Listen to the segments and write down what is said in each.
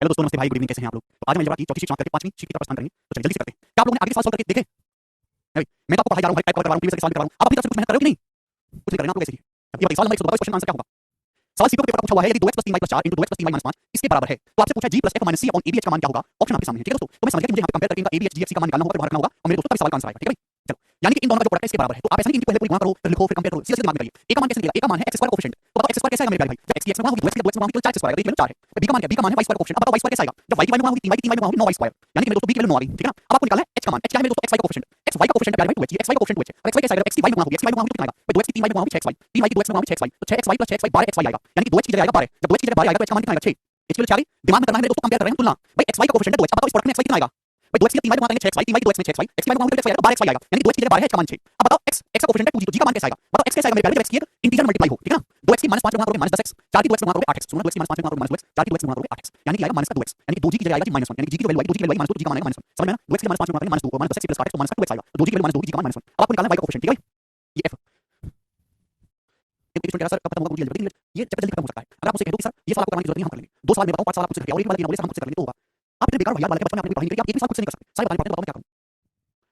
Hello दोस्तों, नमस्ते भाई, गुड इवनिंग, कैसे हैं आप लोग। तो आज मैं अलजेब्रा की चौथी शीट समाप्त करके पांचवीं शीट की तरफ प्रस्थान करेंगे। तो चलिए जल्दी से करते हैं। क्या आप लोगों ने आगे के सवाल सॉल्व करके देखे? नहीं, मैं तो आपको पढ़ाई जा रहा हूँ भाई, टाइप करवा रहा हूँ, प्रीवियस के सवाल करवा रहा हूँ। आप अपनी तरफ से कुछ मेहनत कर रहे हो कि नहीं? कुछ नहीं कर रहे ना आप लोग, ऐसे ही। अब ये बताइए, सवाल नंबर 112 क्वेश्चन आंसर क्या होगा? सवाल सीपीओ के पेपर का पूछा हुआ है, यदि 2x + 3y + 4 * 2x + 3y - 5 इसके बराबर है, तो आपसे पूछा है g + f - c upon abh का मान क्या होगा? ऑप्शन आपके सामने है, ठीक है दोस्तों। तो मैं समझ गया कि मुझे यहाँ पे कंपेयर करके इनका abh gfc का मान निकालना होगा, फिर बाहर रखना होगा और मेरे दोस्तों तब इस सवाल का आंसर आएगा, ठीक है भाई। चलो, यानी कि इन दोनों का जो प्रोडक्ट है इसके बराबर है। तो आप ऐसा नहीं कि इनकी पहले पूरी गुणा करो, फिर लिखो, फिर कंपेयर करो, सीधे-सीधे दिमाग में करिए। a का मान कैसे निकलेगा? a का मान है x² कोएफिशिएंट। तो बताओ x² कैसे आएगा मेरे प्यारे भाई? जब x की x में गुणा होगी, 2x की 2x में गुणा होगी, तो 4x² आएगा। देखिए 4 है। b का मान क्या है? b का मान है y² कोएफिशिएंट। अब बताओ y² कैसे आएगा? जब y की वैल्यू गुणा होगी 3y की 3y में गुणा होगी 9y²। यानी कि मेरे दोस्तों b की वैल्यू 9 आ गई, ठीक है ना? अब आपको निकालना है h का मान। h क्या है मेरे दोस्तों? xy का कोएफिशिएंट। xy का कोएफिशिएंट है प्यारे भाई 2h, xy का कोएफिशिएंट 2h है। अब xy कैसे आएगा? जब x की y में गुणा होगी, xy में गुणा होगी तो कितना आएगा? भाई 2x की 3y में गुणा होगी 6xy, 3y की 2x में गुणा होगी 6xy, तो 6xy + 6xy 12xy आएगा। यानी कि 2h की जगह आएगा 12। जब 2h की जगह 12 आएगा तो h का मान कितना आएगा? 6। इसके लिए 4 दिमाग में करना है मेरे दोस्तों, कंपेयर कर रहे हैं तुलना। भाई xy का कोएफिशिएंट है 2h, अब बताओ इस प्रोडक्ट में xy कितना आएगा? भाई 2x की 3y में गुणा करेंगे 6xy, 3y की 2x में 6xy, x की y में गुणा होगी तो x आएगा 12xy आएगा। यानी कि 2h की जगह 12 है, h का मान 6। अब बताओ x का कोएफिशिएंट है 2g, तो g का मान कैसे आएगा? बताओ x कैसे आएगा मेरे प्यारे? जब x की एक इंटीजर मल्टीप्लाई हो, ठीक है ना? 2x की -5 में गुणा करोगे -10x, 4 की 2x में गुणा करोगे 8x, सुनो 2x की -5 में गुणा करोगे -2x, 4 की 2x में गुणा करोगे 8x, यानी कि आएगा -का 2x, यानी कि 2g की जगह आएगा g -1, यानी कि g की वैल्यू आएगी, 2g की वैल्यू आएगी -2, g का मान आएगा -1, समझ में ना? 2x के -5 में गुणा करेंगे -2 और -10x + 8x तो -2x आएगा, तो 2g की वैल्यू -2 होगी, g का मान -1। अब आपको निकालना है y का कोएफिशिएंट, ठीक है भाई? ये f एक स्टूडेंट सर कब खत्म होगा, मुझे जल्दी ये चैप्टर जल्दी खत्म हो सकता है। अगर आप मुझसे कह दो कि सर ये सवाल आपको करवाने की जरूरत नहीं, हम कर लेंगे। 2 सवाल मैं बताऊं, 5 सवाल आप मुझसे करके और एक वाला ये बोले सर हम खुद से कर लेंगे, तो होगा। आप इतने बेकार भैया वाले बचपन में आपने पढ़ाई नहीं करी, आप एक भी सवाल खुद से नहीं कर सकते। सारे बताने बताओ मैं क्या करूं?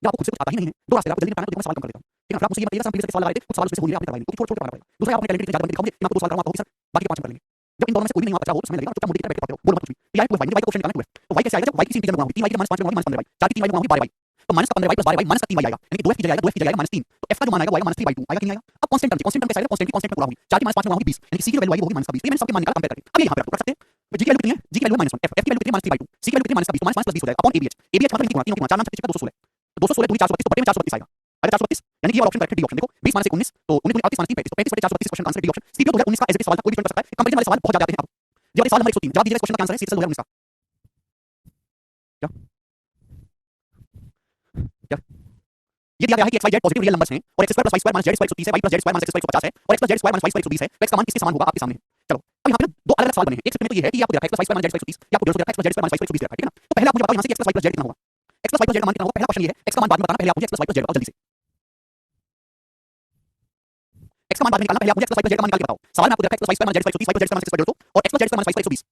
जब आपको खुद से कुछ आता ही नहीं है, दो रास्ते आप जल्दी बताना, तो मैं सवाल कम कर लेता हूं। ठीक है, आप मुझे ये बताइए सर, प्लीज सवाल लगा रहे थे, कुछ सवाल उससे हो नहीं रहा, आपने करवाई नहीं, क्योंकि छोड़ छोड़ के पढ़ना पड़ेगा। दूसरा आपने टैलेंट ज्यादा दिखाओगे, मैं आपको 2 सवाल कराऊंगा, आप कहोगे सर बाकी के 5 हम कर लेंगे। जब इन दोनों में से कोई भी नहीं बचा हो तो समय लगेगा, चुपचाप मुड़ी की तरह बैठ के पढ़ते रहो, बोलो मत कुछ भी। y को y का क्वेश्चन निकालना है, तो y कैसे आएगा? जब y की इंटीजर में गुणा होगी, 3y के -5 में गुणा होगी -15y, 4 की 3y में गुणा होगी 12y, तो -15y + 12y -3y आएगा, यानी कि 2f की जगह आएगा 2f की जगह आएगा -3, तो f का जो मान आएगा वो आएगा -3/2 आएगा कि नहीं आएगा? अब कांस्टेंट टर्म कैसे आएगा? कांस्टेंट की कांस्टेंट में गुणा होगी, 4 की -5 में गुणा होगी 20, यानी कि c की वैल्यू आएगी होगी -20। ये मैंने सबके मान निकाला कंपेयर करके। अब ये यहां पे रख सकते हैं, g की वैल्यू कितनी है? g की वैल्यू -1, f की वैल्यू कितनी है? -3/2, c की वैल्यू कितनी है? -20, तो -5 + 20 हो जाएगा अपॉन abh। abh मतलब कितनी गुणा? तीनों की गुणा, 4 9 36 216, 216 दूनी 432, तो बटे में 432 आएगा। अरे 432, यानी कि ये वाला ऑप्शन करेक्ट है, डी ऑप्शन। देखो 20 - 1 19, तो 19 - 38 - 35, तो 35 / 432 क्वेश्चन का आंसर डी ऑप्शन। सीपीओ 2019 का एज इट इज सवाल था, कोई भी स्टूडेंट कर सकता है। कंपैरिजन वाले सवाल बहुत ज्यादा आते हैं अब। ये वाले सवाल नंबर 103 जवाब दीजिएगा, इस क्वेश्चन का आंसर है सीपीओ 2019 का। क्या क्या ये दिया गया है कि xyz पॉजिटिव रियल नंबर्स हैं और x² + y² - z² 130 है, y + z² - x² 150 है और x + z² - y² 120 है, तो x का मान किसके समान होगा? आपके सामने है। चलो, अब यहाँ पे ना दो अलग-अलग सवाल बने हैं। एक स्टेटमेंट तो ये है कि आपको दिया है x + y² - z² 130 या आपको 150 दिया है, x + z² - y² 120 दिया है, ठीक है ना? तो पहले आप मुझे बताओ यहाँ से कि x + y + z कितना होगा? x + y + z का मान कितना होगा? पहला क्वेश्चन ये है, x का मान बाद में बताना, पहले आप मुझे x + y + z बताओ जल्दी से। x का मान बाद में निकालना, पहले आप मुझे x + y + z का मान निकाल के बताओ। सवाल में आपको दिया है x + y² - z² 130, y + z² - x² 150 और x + z² - y² 120।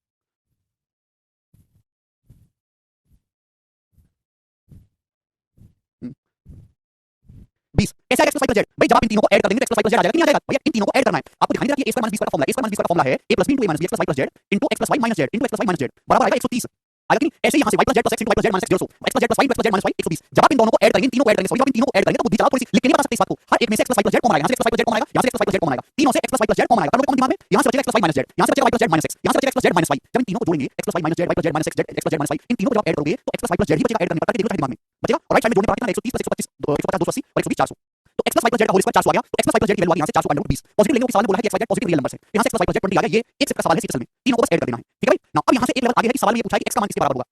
20 कैसे आएगा x + y + z? भाई जब आप इन तीनों को ऐड कर देंगे तो x + y + z आ जाएगा कि नहीं आ जाएगा? भैया इन तीनों को ऐड करना है। आपको ध्यान नहीं दिया कि a² - b² का फॉर्मूला है, a² - b² का फॉर्मूला है a + b * a - b x + y + z x + y - z x + y - z बराबर आएगा 130 आएगा कि नहीं? ऐसे ही यहाँ से y + z + x y + z - x 150 x + z + y x + z - y 120। जब आप इन दोनों को ऐड करेंगे, इन तीनों को ऐड करेंगे, सॉरी जब आप इन तीनों को ऐड करेंगे तो बुद्धि चलाओ थोड़ी सी, लिख के नहीं बता सकते इस बात को। हर एक में से x + y + z कॉमन आएगा, यहाँ से x + y + z कॉमन आएगा, यहाँ से x + y + z कॉमन आएगा, तीनों से x + y + z कॉमन आएगा। कर लो कॉमन दिमाग में, यहाँ से बचेगा x + y - z, यहाँ से बचेगा y + z - x, यहाँ से बचेगा x + z - y। जब इन तीनों को जोड़ेंगे x + y - z, y + z - x, x + z - y, इन तीनों को जब ऐड करोगे तो x + y + z ही बचेगा ऐड करने पर, करके देखो दिमाग में बचेगा। और राइट साइड में जोड़ने पर कितना 130 + 125 150 280 और 120 400। तो x + y + z का होल स्क्वायर 400 आ गया, तो x + y + z की वैल्यू आ गई यहाँ से 400 / 20। पॉजिटिव लेंगे, सवाल में बोला है कि x y z positive real number है, यहाँ से x + y + z 20 आ गया। ये एक सेट का सवाल है, सीट असल में तीनों को बस ऐड कर देना है, ठीक है भाई ना? अब यहाँ से एक लेवल आगे है कि सवाल में ये पूछा है कि x का मान किसके बराबर होगा।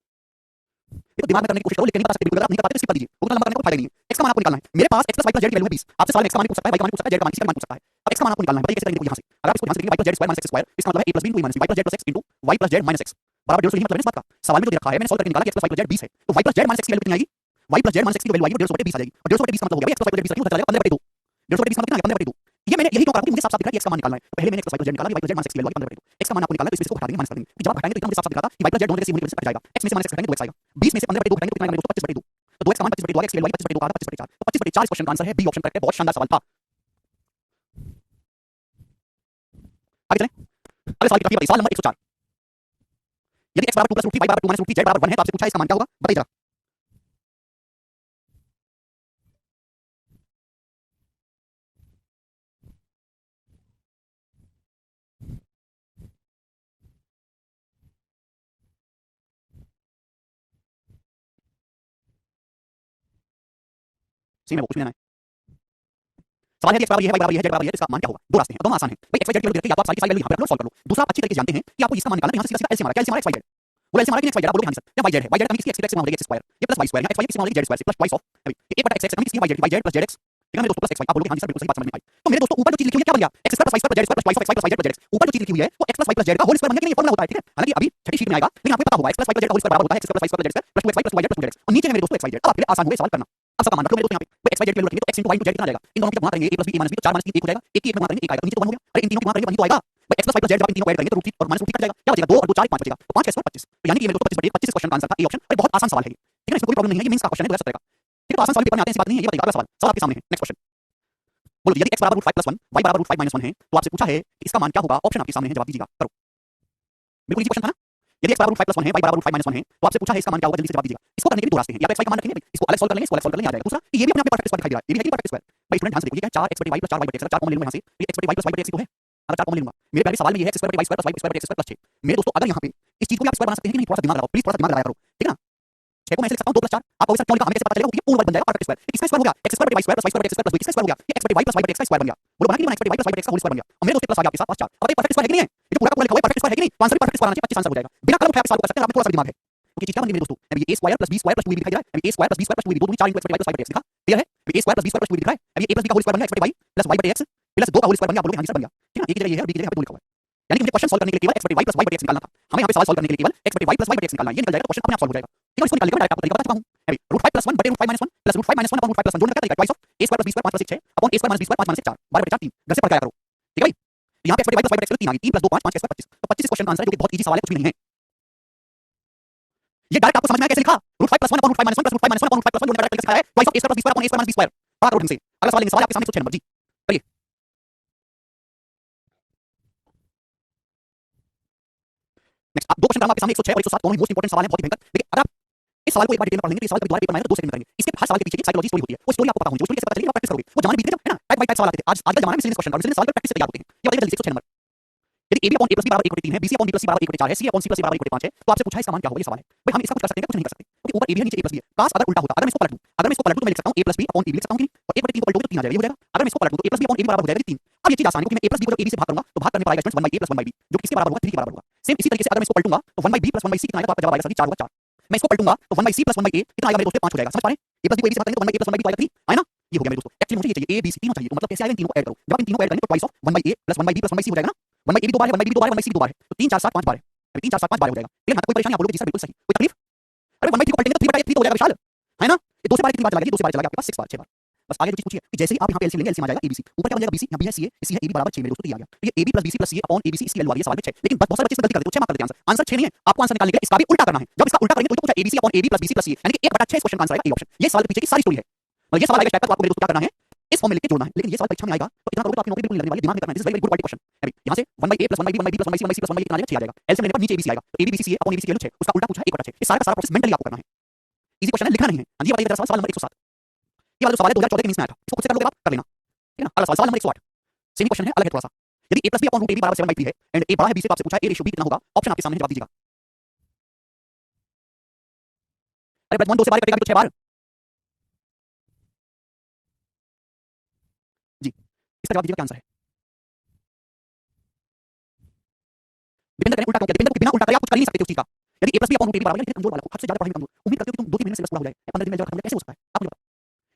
देखो दिमाग में करने की कोशिश करो, लेकिन नहीं बता सकते बिल्कुल, अगर आप नहीं कर पाते तो स्किप कर दीजिए, उतना लंबा करने का कोई फायदा नहीं है। x का मान आपको निकालना है, मेरे पास x + y + z की वैल्यू है 20। आपसे सवाल x का मान पूछ सकता है, y का मान पूछ सकता है, z का मान, किसी का मान पूछ सकता है। अब x का मान आपको निकालना है, बताइए कैसे करेंगे? देखो यहाँ से अगर आप इसको ध्यान से देखेंगे y + z² - x², इसका मतलब है a + b * y + z + x y + z - x बराबर 150। यही मतलब है इस बात का। सवाल में जो दे रखा है मैंने सॉल्व करके निकाला कि x + y + z 20 है, तो y + z - x की वैल्यू कितनी आएगी? y + z - x की वैल्यू आएगी 150/20 आ जाएगी, और 150/20 का मतलब हो गया x + y + z 20 चला जाएगा 15/2। 150/20 का मतलब कितना आ गया? 15/2। ये मैंने यही क्यों कहा कि मुझे साफ-साफ दिख रहा है कि x का मान निकालना है। तो पहले मैंने x + y + z निकाला, y + z - x की वैल्यू आ गई 15/2। x का मान आपको निकालना है, तो इसको हटा देंगे, माइनस कर देंगे। जब आप हटाएंगे तो इतना मुझे साफ-साफ दिख रहा था कि y + z दोनों जगह से होने की वजह से कट जाएगा। x में से -x घटाएंगे 2x आएगा, 20 में से 15/2 घटाएंगे तो कितना आएगा मेरे दोस्तों? 25/2। तो 2x का मान 25/2 आ गया, x की वैल्यू 25/2 का आधा 25/4, तो 25/4 इस क्वेश्चन का आंसर है, बी ऑप्शन करेक्ट है। बहुत शानदार सवाल था। आगे चलें, अगले सवाल की तरफ बताइए। सवाल नंबर 104, यदि x = 2 + √3 y = 2 - √3 z = 1 है तो आपसे पूछा है इसका मान क्या होगा? बताइए जरा। सही में वो कुछ नहीं लेना है। सवाल है कि x बराबर ये है, y बराबर ये है, z बराबर ये है, तो इसका मान क्या होगा? दो रास्ते हैं, दोनों आसान हैं। भाई x y z की वैल्यू दे रखी है, या तो आप सारी की सारी वैल्यू यहाँ पे रख लो, सॉल्व कर लो। दूसरा अच्छी तरीके से जानते हैं कि आपको इसका मान निकालना है, यहाँ से सीधा-सीधा एलसीएम आ रहा है, क्या एलसीएम आ रहा है? x y z। बोले एलसीएम आ रहा है कि नहीं x y z? आप बोलोगे हाँ सर, या y z है, y z का किसकी x x में हो जाएगी x2, ये प्लस y2, यहाँ x y किसमें हो जाएगी z2 से प्लस twice ऑफ अभी ये 1/x x किसकी y z + z x, ठीक है मेरे दोस्तों, प्लस x y। आप बोलोगे हाँ जी सर, बिल्कुल सही बात समझ में आई। तो मेरे दोस्तों ऊपर जो चीज लिखी हुई है क्या बन गया? x² + y² + z² + twice of x y + y z + z x। ऊपर जो चीज लिखी हुई है वो x + y + z का होल स्क्वायर बनने के लिए फॉर्मूला होता है, ठीक है? हालांकि अभी छठी शीट में आएगा, लेकिन आपको पता होगा x + y + z का होल स्क्वायर बराबर होता है x² + y² + z² + 2xy + y z + 2z। और नीचे है मेरे दोस्तों x y z। अब आपके लिए आसान हो गया सवाल करना। अब सबका मान रख लो मेरे दोस्तों, यहाँ पे x y z की वैल्यू रखेंगे तो x * y * z कितना आ जाएगा? इन दोनों की जब गुणा करेंगे a + b a - b, तो 4 - 3 1 हो जाएगा, एक की एक में गुणा करेंगे 1 आएगा, तो नीचे तो 1 हो गया। अरे इन तीनों की गुणा करेंगे 1 ही तो आएगा। भाई x plus y plus z जब आप इन तीनों को ऐड करेंगे तो रूट 3 और माइनस रूट 3 कट जाएगा, क्या बचेगा 2 और 2 4 5 बचेगा, तो 5 का स्क्वायर 25। तो यानी कि ये मेरे दोस्तों 25 25 क्वेश्चन का आंसर था ए ऑप्शन। अरे बहुत आसान सवाल है ये, ठीक है ना, इसमें कोई प्रॉब्लम नहीं है, ये मेंस का क्वेश्चन है 2017 का, ठीक है। तो आसान सवाल पेपर में आते हैं, ऐसी बात नहीं है। ये बताइए अगला सवाल, सवाल आपके सामने है, नेक्स्ट क्वेश्चन। बोलो यदि x बराबर रूट 5 प्लस 1 y बराबर रूट 5 माइनस 1 है तो आपसे पूछा है कि इसका मान क्या होगा, ऑप्शन आपके सामने है, जवाब दीजिएगा, करो। बिल्कुल इजी क्वेश्चन था ना। यदि x बराबर रूट 5 प्लस 1 है, y बराबर रूट 5 माइनस 1 है तो आपसे पूछा है इसका मान क्या होगा, जल्दी से जवाब दीजिएगा। इसको करने के लिए दो रास्ते हैं, या तो x y का मान रखेंगे, इसको अलग सॉल्व कर लेंगे, इसको अलग सॉल्व कर लेंगे, आ जाएगा। दूसरा कि ये भी अपने आप में परफेक्ट स्क्वायर दिखाई दे रहा है, ये भी है कि परफेक्ट स्क्वायर। भाई स्टूडेंट ध्यान से देखो, ये क्या 4x y + 4y / x, 4 common ले लूंगा यहां से, ये x y + y / x ही तो है, अगर 4 कॉमन ले लूंगा। मेरे पहले सवाल में ये है x square / y square + y square / x square + 6। मेरे दोस्तों अगर यहां पे इस चीज को भी आप स्क्वायर बना सकते हैं कि नहीं, थोड़ा सा दिमाग लगाओ प्लीज, थोड़ा सा दिमाग लगाया करो, ठीक है ना। 6 को मैं ऐसे लिख सकता हूं 2 + 4, आप कहोगे सर क्यों लिखा, हमें कैसे पता चलेगा कि पूर्ण वर्ग बन जाएगा परफेक्ट स्क्वायर। किसका स्क्वायर हो गया, x square / y square + y square / x square + 2 किसका स्क्वायर हो गया, ये x y + y / x का स्क्वायर बन गया। बोलो बना कि नहीं बना, x y + y / x का होल स्क्वायर बन गया। और मेरे दोस्त प्लस आ गया आपके साथ 5 4। अब ये परफेक्ट स्क्वायर है कि नहीं है, ये जो पूरा का पूरा लिखा हुआ है परफेक्ट स्क्वायर है कि नहीं, तो आंसर भी परफेक्ट स्क्वायर आना चाहिए, 25 आंसर हो जाएगा। बिना कलम उठाए आप सॉल्व कर सकते हैं, आप में थोड़ा सा दिमाग है। तो ये चीज क्या बन गई मेरे दोस्तों, अभी a square + b square + 2b दिखाई दे रहा है, अभी a square + b square + 2b 2 दूनी 4 × x y + y / x लिखा, क्लियर है। अभी a square + b square + 2b दिख रहा है, अभी a + b का होल स्क्वायर बन गया, x y + y / x plus 2 का होल स्क्वायर बन गया, आप बोलोगे हां जी सर बन गया, ठीक है ना। एक की जगह ये है और b की जगह यहाँ पे 2 लिखा हुआ है, यानी कि मुझे क्वेश्चन सॉल्व करने के लिए केवल x y + y / x निकालना था। हमें यहाँ पे सवाल सॉल्व करने के लिए केवल x y + y / x निकालना है, ये निकल जाएगा तो क्वेश्चन अपने आप सॉल्व हो जाएगा, ठीक है। इसको निकालने का डायरेक्ट आपको तरीका बता चुका हूं। अभी root 5 + 1 / root 5 - 1 plus root 5 - 1 / root 5 + 1 जोड़ने का तरीका twice of a square + b square 5 + 6 upon a square - b square 5 - 4 12 / 4 3 घर से पढ़ के आया करो, ठीक है भाई। तो यहाँ पे x y + y / x 3 आ गई, 3 + 2 5 5 + 25, तो 25 इस क्वेश्चन का आंसर है, जो कि बहुत इजी सवाल है, कुछ भी नहीं है। ये डायरेक्ट आपको समझ में आया कैसे लिखा, root 5 + 1 upon root 5 - 1 plus root 5 - 1 upon root 5 + 1 जोड़ने का तरीका सिखाया है, twice of a square + b square upon a square - b square. बात करो ढंग से, अगला सवाल लेंगे, सवाल आपके सामने 106 नंबर जी, चलिए। नेक्स्ट आप दो क्वेश्चन आपके सामने 106 और 107 दोनों मोस्ट इंपोर्टेंट सवाल हैं, बहुत ही भयंकर। देखिए अगर आप इस सवाल को एक बार डिटेल में पढ़ लेंगे तो इस सवाल का दोबारा पेपर में आएगा तो 2 सेकंड में करेंगे। इसके हर सवाल के पीछे की साइकोलॉजी स्टोरी होती है, वो स्टोरी आपको पता होनी चाहिए, वो स्टोरी कैसे पता चलेगी, आप प्रैक्टिस करोगे। वो जमाने बीत गए जब है ना टाइप बाय टाइप सवाल आते थे, आज का जमाना में मिसलेनियस क्वेश्चन और मिसलेनियस सवाल पे प्रैक्टिस से तैयार होते हैं। ये बताइए जल्दी से 106 नंबर, यदि ab / a + b = 1/3 है, bc / b + c = 1/4 है, c / c + a = 1/5 है, तो आपसे पूछा है इसका मान क्या होगा, ये सवाल है। भाई हम इसका कुछ कर सकते हैं, कुछ नहीं कर सकते, क्योंकि ऊपर ab है नीचे a + b है। काश अगर उल्टा होता, अगर मैं इसको पलट दूं, तो मैं लिख सकता हूं a + b / ab लिख सकता हूं कि नहीं, तो 1/3 को पलटोगे तो 3 आ जाएगा, ये हो जाएगा। अगर मैं इसको पलट दूं तो a + b / ab बराबर हो जाएगा 3। अब ये चीज आसान है, क्योंकि मैं a + b को जब ab से भाग करूंगा तो भाग करने पर आएगा स्टूडेंट्स 1/a + 1/b, जो किसके बराबर होगा, 3 के बराबर होगा। सेम इसी तरीके से अगर मैं इसको पलटूंगा तो 1/b + 1/c कितना आएगा, तो आपका जवाब आएगा सर 4 होगा 4। मैं इसको पलटूंगा तो 1/c + 1/a कितना आएगा मेरे दोस्तों, 5 हो जाएगा, समझ पा रहे हैं। a + b को ab से भाग करेंगे तो 1/a + 1/b तो आएगा 3, आए ना, ये हो गया मेरे दोस्तों। एक्चुअली मुझे ये चाहिए a b c तीनों चाहिए, तो मतलब कैसे आएगा, इन तीनों को ऐड करो। जब आप इन तीनों को ऐड करेंगे तो twice of 1/a + 1/b + 1/c हो जाएगा ना। 1/a भी 2 बार है, 1/b भी 2 बार है, 1/c भी 2 बार है, तो 3 4 7 5 बार है, अभी 3 4 7 5 बार हो जाएगा। क्लियर ना, कोई परेशानी, आप बोलोगे जी सर बिल्कुल सही, कोई तकलीफ। अरे 1/3 को पलटेंगे तो 3/3 तो हो जाएगा विशाल, है ना। ये 2 से बार 3 बार चला गया, 2 से बार चला गया आपके पास 6 बार 6 बार। बस आगे जो चीज पूछिए कि जैसे ही आप यहाँ पे एलसीएम लेंगे, एलसीएम आ जाएगा abc, ऊपर क्या हो जाएगा bc, यहाँ b है ca, c है ab बराबर 6 मेरे दोस्तों, तो ये आ गया। तो ये ab + bc + ca upon abc, इसकी वैल्यू आ गई सवाल में 6। लेकिन बहुत सारे बच्चे इसमें गलती कर देते हैं, 6 मार्क कर देते हैं आंसर। आंसर 6 नहीं है, आपको आंसर निकालने के लिए इसका भी उल्टा करना है। जब इसका उल्टा करेंगे तो पूछा abc upon ab + bc + ca, यानी कि 1/6 इस क्वेश्चन का आंसर आएगा, ए ऑप्शन। ये सवाल के पीछे की सारी स्टोरी है, और ये सवाल आएगा स्टेप तक, तो आपको मेरे दोस्तों क्या करना है, इस फॉर्म में लिख के जोड़ना है। लेकिन ये सवाल परीक्षा में आएगा तो इतना करोगे तो आपकी नौकरी बिल्कुल नहीं लगने वाली, दिमाग में करना है। This is very good question. अभी यहाँ से 1/a + 1/b + 1/b + 1/c + 1/c कितना आ जाएगा, 6 आ जाएगा। एलसीएम लेने पर नीचे abc आएगा, तो ab bc ca upon abc की वैल्यू 6, उसका उल्टा पूछा है 1/6। इस सारा का सारा प्रोसेस मेंटली आपको करना है, इजी क्वेश्चन है, लिखना नहीं है। हाँ जी बताइए सवाल नंबर 107, ये वाला जो सवाल है 2014 के मीन्स में आया था, इसको खुद से कर लोगे आप, कर लेना, ठीक है ना। अगला सवाल, सवाल नंबर 108, सेम क्वेश्चन है, अलग है थोड़ा सा। यदि a + b upon root ab बराबर 7/3 है एंड a बड़ा है b से, तो आपसे पूछा है a रेशियो b कितना होगा, ऑप्शन आपके सामने, जवाब दीजिएगा। अरे ब्रजमोहन 2 से बार कटेगा भी तो 6 बार जी, इसका जवाब दीजिएगा, क्या आंसर है। दीपेंद्र करें उल्टा क्यों किया, दीपेंद्र को बिना उल्टा करे आप कुछ कर ही नहीं सकते उस चीज का। यदि a + b upon root ab बराबर है, इतने कमजोर वाला को हद से ज्यादा पढ़ाई में कमजोर, उम्मीद करते हो कि तुम 2-3 महीने में सिलेबस पूरा हो जाए, 15 दिन में रिजल्ट खत्म हो जाए, कैसे हो सकता है, आप मुझे बताओ।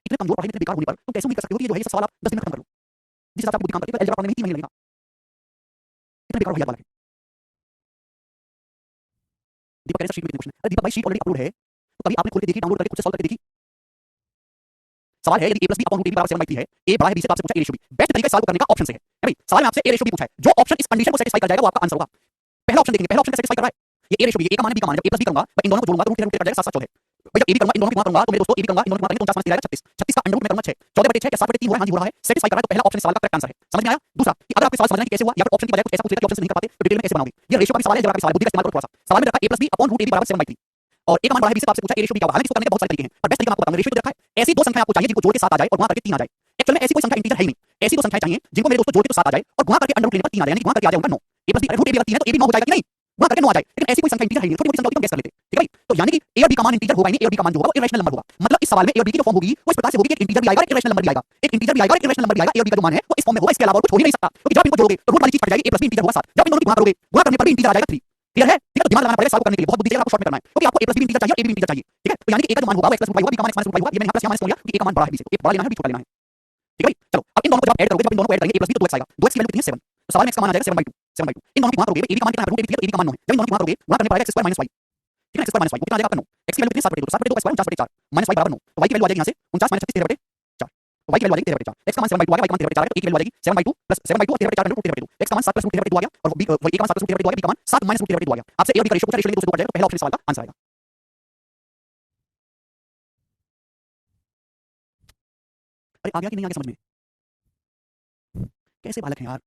इतने कमजोर पढ़ाई में, इतने बेकार होने पर तुम कैसे उम्मीद कर सकते हो कि ये जो है ये सवाल आप 10 दिन में खत्म कर लो। जिस हिसाब से आपको बुद्धि काम करती है, अलजेब्रा पढ़ने में 3 महीने लगेगा, इतना बेकार भैया वाला है। दीपक कह रहे हैं सर शीट में कितने क्वेश्चन है, अरे दीपक भाई शीट ऑलरेडी अपलोड है, तो कभी आपने खोल के देखी, डाउनलोड करके खुद से सॉल्व करके देखी। सवाल है यदि a + b upon root ab बराबर 7/3 है, a बड़ा है b से, तो आपसे पूछा a रेशियो b। बेस्ट तरीका सवाल को करने का ऑप्शन से है भाई। सवाल में आपसे a रेशियो b पूछा है, जो ऑप्शन इस कंडीशन को सैटिस्फाई कर जाएगा वो आपका आंसर होगा। पहला ऑप्शन देखेंगे, पहला ऑप्शन सैटिस्फाई कर रहा है, ये a रेशियो b, a का मान है b का मान है, जब a + b करूंगा मैं इन दोनों को जोड़ूंगा तो रूट कट जाएगा, 7 7 14। भाई जब a b करूंगा इन दोनों को गुणा करूंगा तो मेरे दोस्तों a b करूंगा इन दोनों को गुणा करेंगे तो 49 माइनस 3 आएगा 36, 36 का अंडर रूट में करूंगा 6, 14/6 क्या 7/3 हो रहा है, हां जी हो रहा है, सैटिस्फाई कर रहा है, तो पहला ऑप्शन सवाल का करेक्ट आंसर है। समझ में आया। दूसरा कि अगर आपको सवाल समझना है कि कैसे हुआ, या फिर ऑप्शन की बजाय कुछ ऐसा पूछेगा कि ऑप्शन से नहीं कर पाते तो डिटेल में कैसे बनाओगे, ये रेशियो का भी सवाल है, जरा का सवाल है, बुद्धि का इस्तेमाल करो थोड़ा सा। सवाल में रखा a + b upon root ab बराबर 7/3 और a का मान बड़ा है b से, तो आपसे पूछा a रेशियो b क्या होगा। हालांकि इसको करने के बहुत सारे तरीके हैं, पर बेस्ट तरीका मैं आपको बताऊंगा, रेशियो जो रखा है, ऐसी दो संख्याएं आपको चाहिए जिनको जोड़ के 7 आ जाए और गुणा करके 3 आ जाए। एक्चुअल में ऐसी कोई संख्या इंटीजर है ही नहीं, ऐसी दो संख्याएं चाहिए जिनको मेरे दोस्तों जोड़ के तो 7 आ जाए और गुणा करके अंडर रूट लेने पर 3 आ जाए, यानी गुणा करके आ जाए उनका 9। a + b रूट ab अगर 3 है तो a भी 9 हो जाएगा कि नहीं, गुणा करके 9 आ जाए। लेकिन ऐसी कोई संख्या इंटीजर है ही नहीं, छोटी मोटी संख्या होती है तो गैस कर लेते, ठीक है भाई। तो यानी कि a और b का मान इंटीजर होगा ही नहीं, a और b का मान जो होगा वो इरेशनल नंबर होगा। मतलब इस सवाल में a और b की जो फॉर्म होगी वो इस प्रकार से होगी कि एक इंटीजर भी आएगा और एक इरेशनल नंबर भी आएगा, एक इंटीजर भी आएगा और एक इरेशनल नंबर भी आएगा। a और b का जो मान है वो इस फॉर्म में होगा, इसके अलावा कुछ हो ही नहीं सकता, क्योंकि जब इनको जोड़ोगे तो रूट वाली चीज फट जाएगी, a + b इंटीजर होगा 7, जब इन दोनों को गुणा करोगे, गुणा करने पर भी इंटीजर आ जाएगा 3। क्लियर है, ठीक है। तो दिमाग लगाना पड़ेगा सवाल करने के लिए, बहुत बुद्धि चाहिए, आपको शॉर्ट में करना है, क्योंकि आपको a + b इंटीजर चाहिए, a b इंटीजर चाहिए, ठीक है। तो यानी कि a का जो मान होगा वो x + y होगा, b का मान x - y होगा, ये मैंने यहां प्लस यहां माइनस कर लिया क्योंकि a का मान बड़ा है b से, तो a बड़ा लेना है, b छोटा लेना है, ठीक है भाई। चलो अब इन दोनों को जब आप ऐड करोगे, जब इन दोनों को ऐड करेंगे a + b तो 2x आएगा, 2x की वैल्यू कितनी है 7, तो सवाल में x का मान आ जाएगा 7/2 7/2। इन दोनों को गुणा करोगे, a b का मान कितना है, root ab clear, a b का मान 9 है, जब इन दोनों को गुणा करोगे, गुणा करने पर आएगा x² - y, ठीक है, x² - y वो कितना आ जाएगा आपका 9, x की वैल्यू कितनी है 7/2, 7/2 का स्क्वायर 49/4, -y की वैल्यू आ जाएगी यहां से 49/12 और y की वैल्यू आ जाएगी यहां से 49 - 36 13/4। तो y की वैल्यू आ जाएगी 13/4 x का मान 7/2 आ गया y का मान 13/4 आ गया तो a की वैल्यू आ जाएगी 7/2 प्लस 7/2 और 13/4 का √13/2 x का मान 7 + √13/2 आ गया और b a का मान 7 + √13/2 आ गया b का मान 7 - √13/2 आ गया। आपसे a और b का रेशियो पूछा, रेशियो लेंगे तो उससे दो कट जाएगा, तो पहला ऑप्शन इस सवाल का आंसर आएगा। अरे आ गया कि नहीं आ गया समझ में? कैसे बालक हैं यार।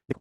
देखो